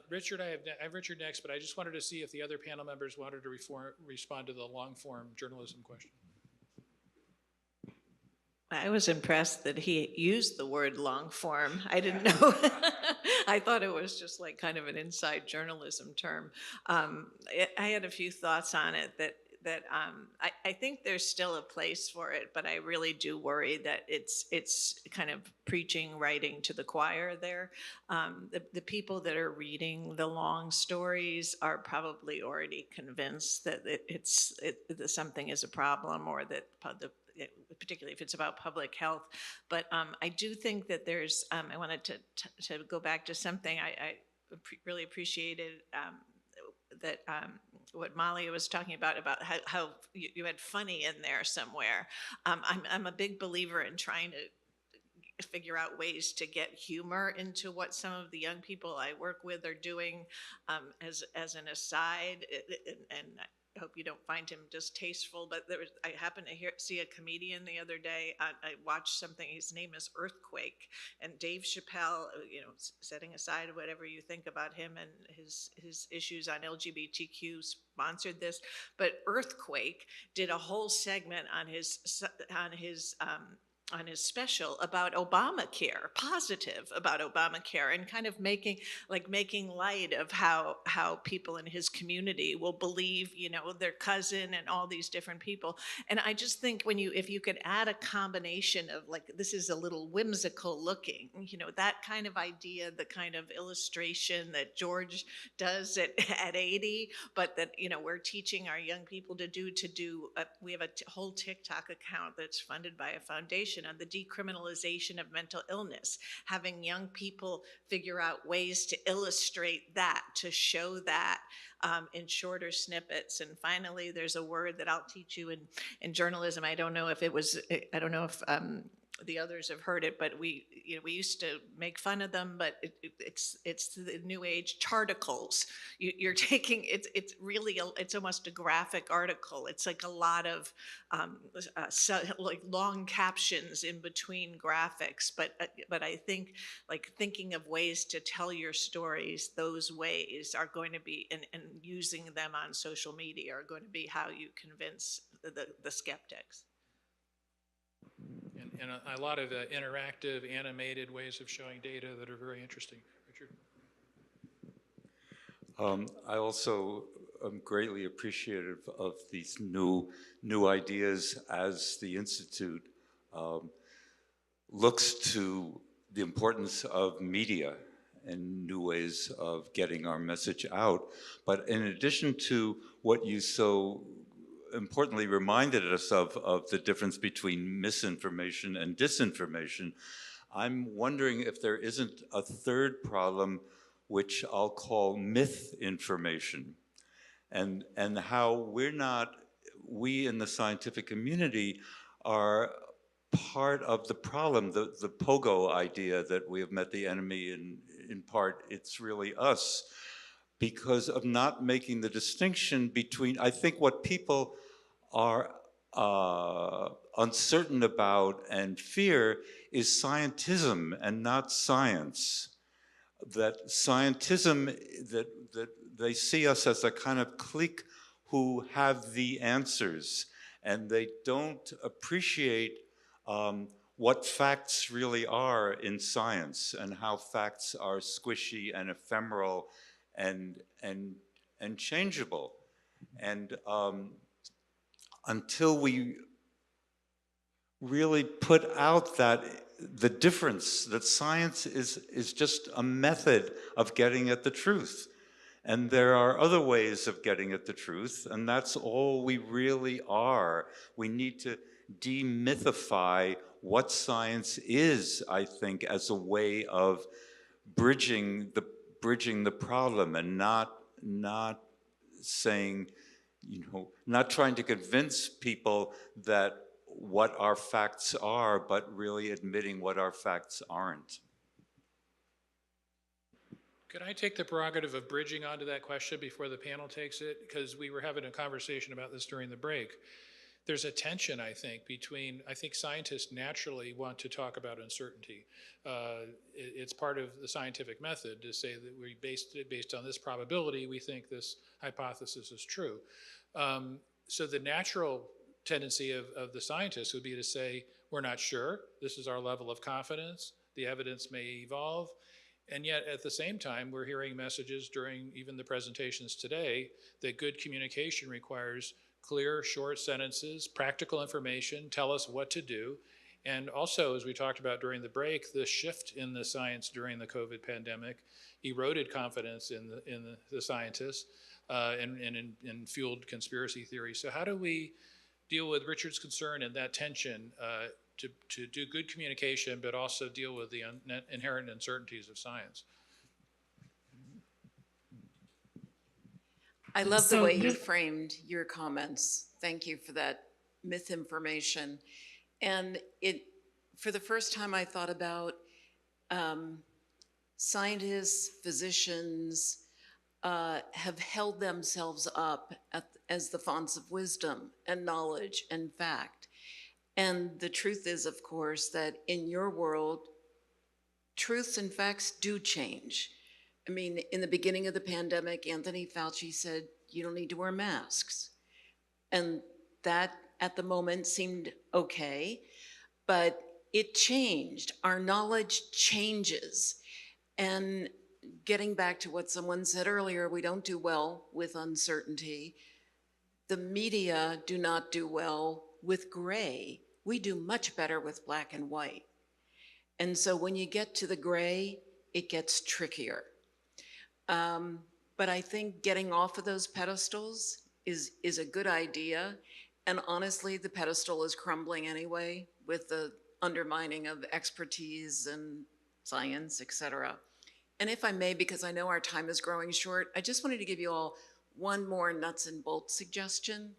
Richard, I have Richard next, but I just wanted to see if the other panel members wanted to respond to the long-form journalism question. I was impressed that he used the word long form. I didn't know. I thought it was just like kind of an inside journalism term. I had a few thoughts on it that I think there's still a place for it, but I really do worry that it's kind of preaching, writing to the choir there. The people that are reading the long stories are probably already convinced that that something is a problem, or that particularly if it's about public health. But I do think that there's, I wanted to go back to something I really appreciated that what Molly was talking about how you had funny in there somewhere. I'm a big believer in trying to figure out ways to get humor into what some of the young people I work with are doing as an aside, and I hope you don't find him distasteful, but I happened to see a comedian the other day. I watched something, his name is Earthquake, and Dave Chappelle, setting aside whatever you think about him and his issues on LGBTQ, sponsored this, but Earthquake did a whole segment on his special about Obamacare, positive about Obamacare, and kind of making light of how people in his community will believe, their cousin and all these different people. And I just think if you could add a combination of this is a little whimsical looking, that kind of idea, the kind of illustration that George does at 80, but that, we're teaching our young people to do, we have a whole TikTok account that's funded by a foundation conversation on the decriminalization of mental illness, having young people figure out ways to illustrate that, to show that in shorter snippets. And finally, there's a word that I'll teach you in journalism. I don't know if the others have heard it, but we used to make fun of them, but it's the new age charticles. You're taking, it's really, it's almost a graphic article. It's like a lot of like long captions in between graphics, but I think like thinking of ways to tell your stories, those ways are going to be, and using them on social media are going to be how you convince the skeptics. And a lot of interactive, animated ways of showing data that are very interesting. Richard? I also am greatly appreciative of these new ideas as the Institute looks to the importance of media and new ways of getting our message out. But in addition to what you so importantly reminded us of the difference between misinformation and disinformation, I'm wondering if there isn't a third problem, which I'll call myth information, and how we in the scientific community are part of the problem, the pogo idea that we have met the enemy in part, it's really us, because of not making the distinction between, I think what people are uncertain about and fear is scientism and not science. That scientism, that they see us as a kind of clique who have the answers, and they don't appreciate what facts really are in science and how facts are squishy and ephemeral and changeable. And until we really put out the difference that science is just a method of getting at the truth. And there are other ways of getting at the truth, and that's all we really are. We need to demythify what science is, I think, as a way of bridging the problem, and not saying, not trying to convince people that what our facts are, but really admitting what our facts aren't. Could I take the prerogative of bridging onto that question before the panel takes it? Because we were having a conversation about this during the break. There's a tension, I think, between, I think scientists naturally want to talk about uncertainty. It's part of the scientific method to say that we based on this probability, we think this hypothesis is true. So the natural tendency of the scientists would be to say, we're not sure, this is our level of confidence, the evidence may evolve, and yet at the same time, we're hearing messages during even the presentations today that good communication requires clear, short sentences, practical information, tell us what to do. And also, as we talked about during the break, the shift in the science during the COVID pandemic eroded confidence in the scientists and fueled conspiracy theories. So how do we deal with Richard's concern and that tension to do good communication, but also deal with the inherent uncertainties of science? I love the way you framed your comments. Thank you for that myth information. And for the first time, I thought about scientists, physicians have held themselves up as the fonts of wisdom and knowledge and fact. And the truth is, of course, that in your world, truths and facts do change. I mean, in the beginning of the pandemic, Anthony Fauci said, you don't need to wear masks. And that at the moment seemed okay, but it changed. Our knowledge changes. And getting back to what someone said earlier, we don't do well with uncertainty. The media do not do well with gray. We do much better with black and white. And so when you get to the gray, it gets trickier. But I think getting off of those pedestals is a good idea. And honestly, the pedestal is crumbling anyway with the undermining of expertise and science, et cetera. And if I may, because I know our time is growing short, I just wanted to give you all one more nuts and bolts suggestion.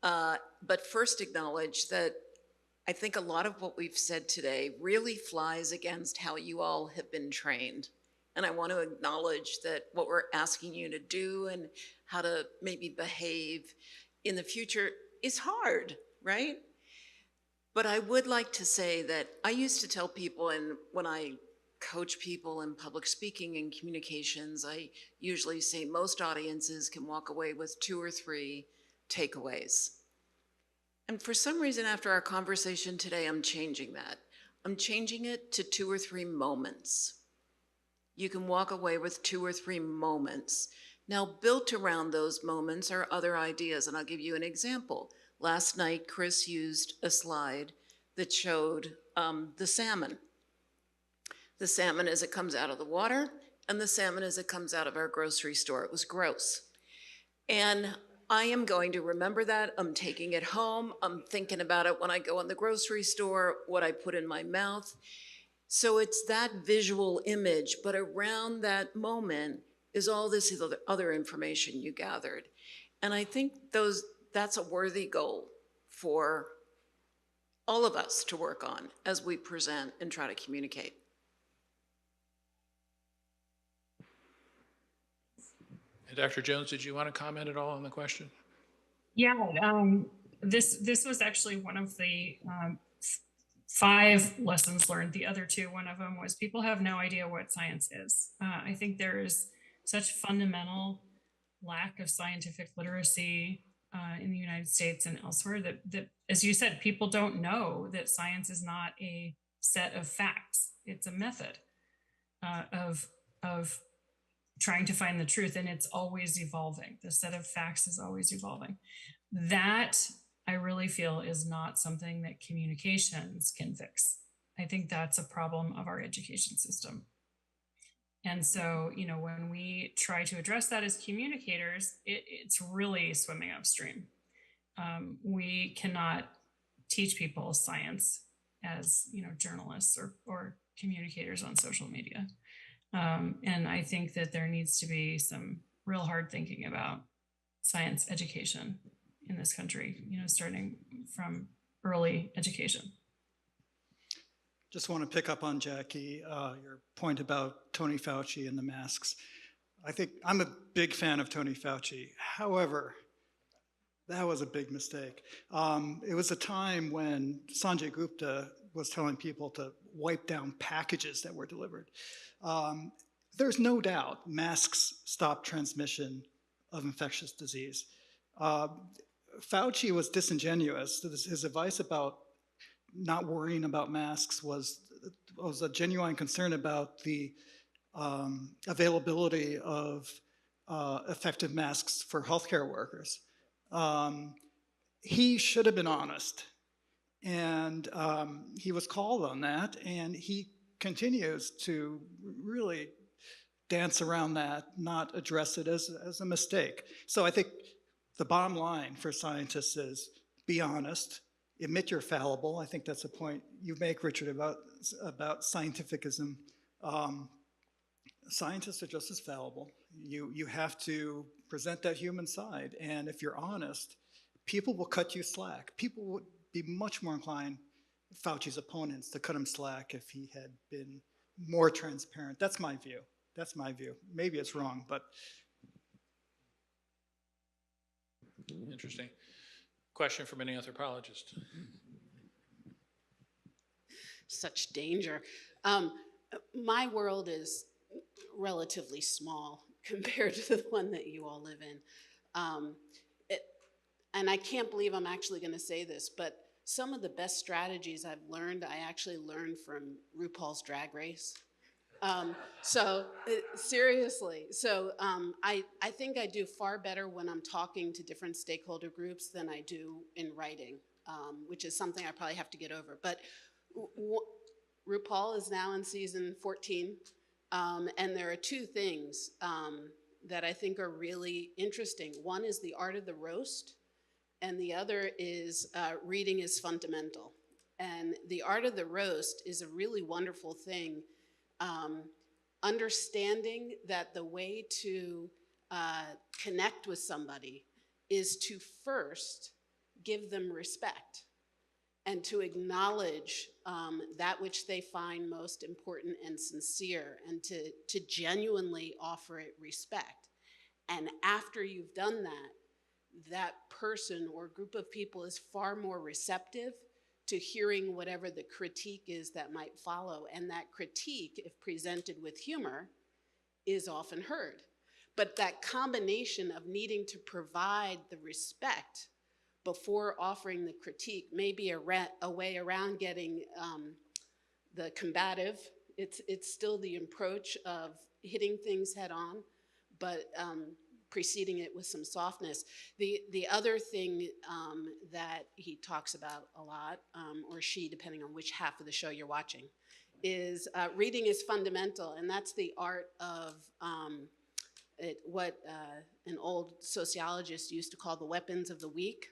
But first acknowledge that I think a lot of what we've said today really flies against how you all have been trained. And I want to acknowledge that what we're asking you to do and how to maybe behave in the future is hard, right? But I would like to say that I used to tell people, and when I coach people in public speaking and communications, I usually say most audiences can walk away with 2 or 3 takeaways. And for some reason, after our conversation today, I'm changing that. I'm changing it to 2 or 3 moments. You can walk away with 2 or 3 moments. Now, built around those moments are other ideas, and I'll give you an example. Last night, Chris used a slide that showed the salmon. The salmon as it comes out of the water, and the salmon as it comes out of our grocery store. It was gross. And I am going to remember that. I'm taking it home. I'm thinking about it when I go in the grocery store, what I put in my mouth. So it's that visual image, but around that moment is all this other information you gathered. And I think that's a worthy goal for all of us to work on as we present and try to communicate. And Dr. Jones, did you want to comment at all on the question? Yeah, this was actually one of the 5 lessons learned. The other 2, one of them was people have no idea what science is. I think there is such fundamental lack of scientific literacy in the United States and elsewhere that, as you said, people don't know that science is not a set of facts. It's a method of trying to find the truth, and it's always evolving. The set of facts is always evolving. That, I really feel, is not something that communications can fix. I think that's a problem of our education system. And so, when we try to address that as communicators, it's really swimming upstream. We cannot teach people science as, journalists or communicators on social media. And I think that there needs to be some real hard thinking about science education in this country, starting from early education. Just want to pick up on Jackie, your point about Tony Fauci and the masks. I think I'm a big fan of Tony Fauci. However, that was a big mistake. It was a time when Sanjay Gupta was telling people to wipe down packages that were delivered. There's no doubt masks stop transmission of infectious disease. Fauci was disingenuous. His advice about not worrying about masks was a genuine concern about the availability of effective masks for healthcare workers. He should have been honest, and he was called on that, and he continues to really dance around that, not address it as a mistake. So I think the bottom line for scientists is be honest, admit you're fallible. I think that's a point you make, Richard, about scientificism. Scientists are just as fallible. You have to present that human side, and if you're honest, people will cut you slack. People would be much more inclined, Fauci's opponents, to cut him slack if he had been more transparent. That's my view. That's my view. Maybe it's wrong, but. Interesting. Question from an anthropologist. Such danger. My world is relatively small compared to the one that you all live in. And I can't believe I'm actually going to say this, but some of the best strategies I've learned, I actually learned from RuPaul's Drag Race. Seriously. So I think I do far better when I'm talking to different stakeholder groups than I do in writing, which is something I probably have to get over. But RuPaul is now in season 14, and there are 2 things that I think are really interesting. One is the art of the roast, and the other is reading is fundamental. And the art of the roast is a really wonderful thing. Understanding that the way to connect with somebody is to first give them respect and to acknowledge that which they find most important and sincere, and to genuinely offer it respect. And after you've done that, that person or group of people is far more receptive to hearing whatever the critique is that might follow. And that critique, if presented with humor, is often heard. But that combination of needing to provide the respect before offering the critique may be a way around getting the combative. It's still the approach of hitting things head on, but preceding it with some softness. The other thing that he talks about a lot, or she, depending on which half of the show you're watching, is reading is fundamental, and that's the art of what an old sociologist used to call the weapons of the weak,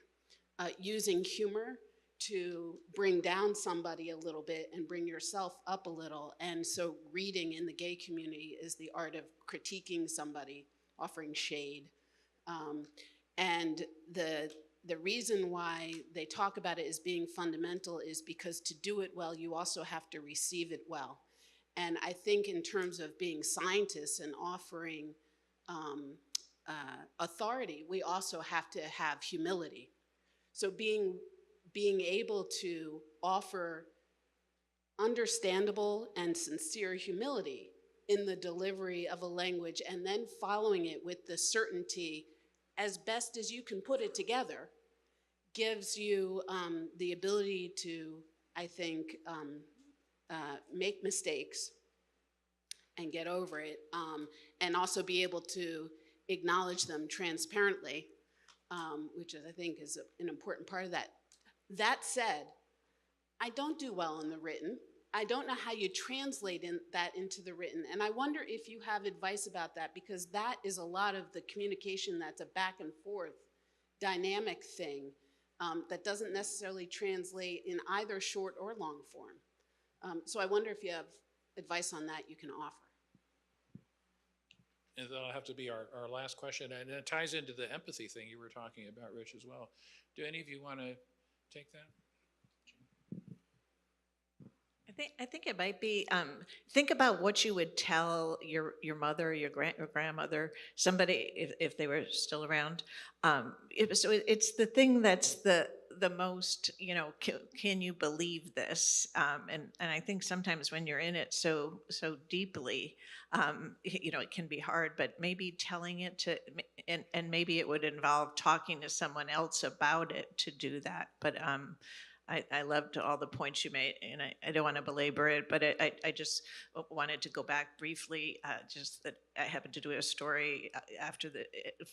using humor to bring down somebody a little bit and bring yourself up a little. And so reading in the gay community is the art of critiquing somebody, offering shade. And the reason why they talk about it as being fundamental is because to do it well, you also have to receive it well. And I think in terms of being scientists and offering authority, we also have to have humility. So being able to offer understandable and sincere humility in the delivery of a language, and then following it with the certainty as best as you can put it together, gives you the ability to, I think, make mistakes and get over it, and also be able to acknowledge them transparently, which I think is an important part of that. That said, I don't do well in the written. I don't know how you translate that into the written. And I wonder if you have advice about that, because that is a lot of the communication that's a back and forth dynamic thing that doesn't necessarily translate in either short or long form. So I wonder if you have advice on that you can offer. And that'll have to be our last question. And it ties into the empathy thing you were talking about, Rich, as well. Do any of you want to take that? I think it might be, think about what you would tell your mother, your grandmother, somebody, if they were still around. So it's the thing that's the most, can you believe this? And I think sometimes when you're in it so deeply, it can be hard, but maybe telling it to, and maybe it would involve talking to someone else about it to do that. But I loved all the points you made, and I don't want to belabor it, but I just wanted to go back briefly, just that I happened to do a story after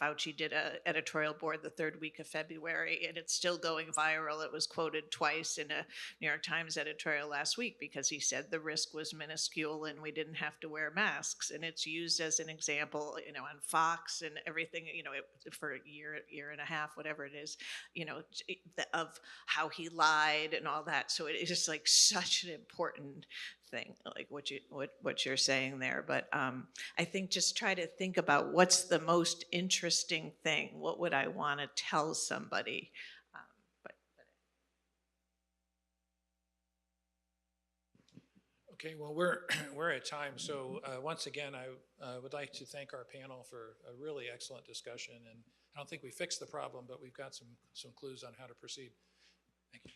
Fauci did an editorial board the third week of February, and it's still going viral. It was quoted twice in a New York Times editorial last week because he said the risk was minuscule and we didn't have to wear masks. And it's used as an example, on Fox and everything, for a year and a half, whatever it is, of how he lied and all that. So it is just like such an important thing, like what you're saying there. But I think just try to think about what's the most interesting thing. What would I want to tell somebody? Okay, well, we're at time. So once again, I would like to thank our panel for a really excellent discussion. And I don't think we fixed the problem, but we've got some clues on how to proceed. Thank you.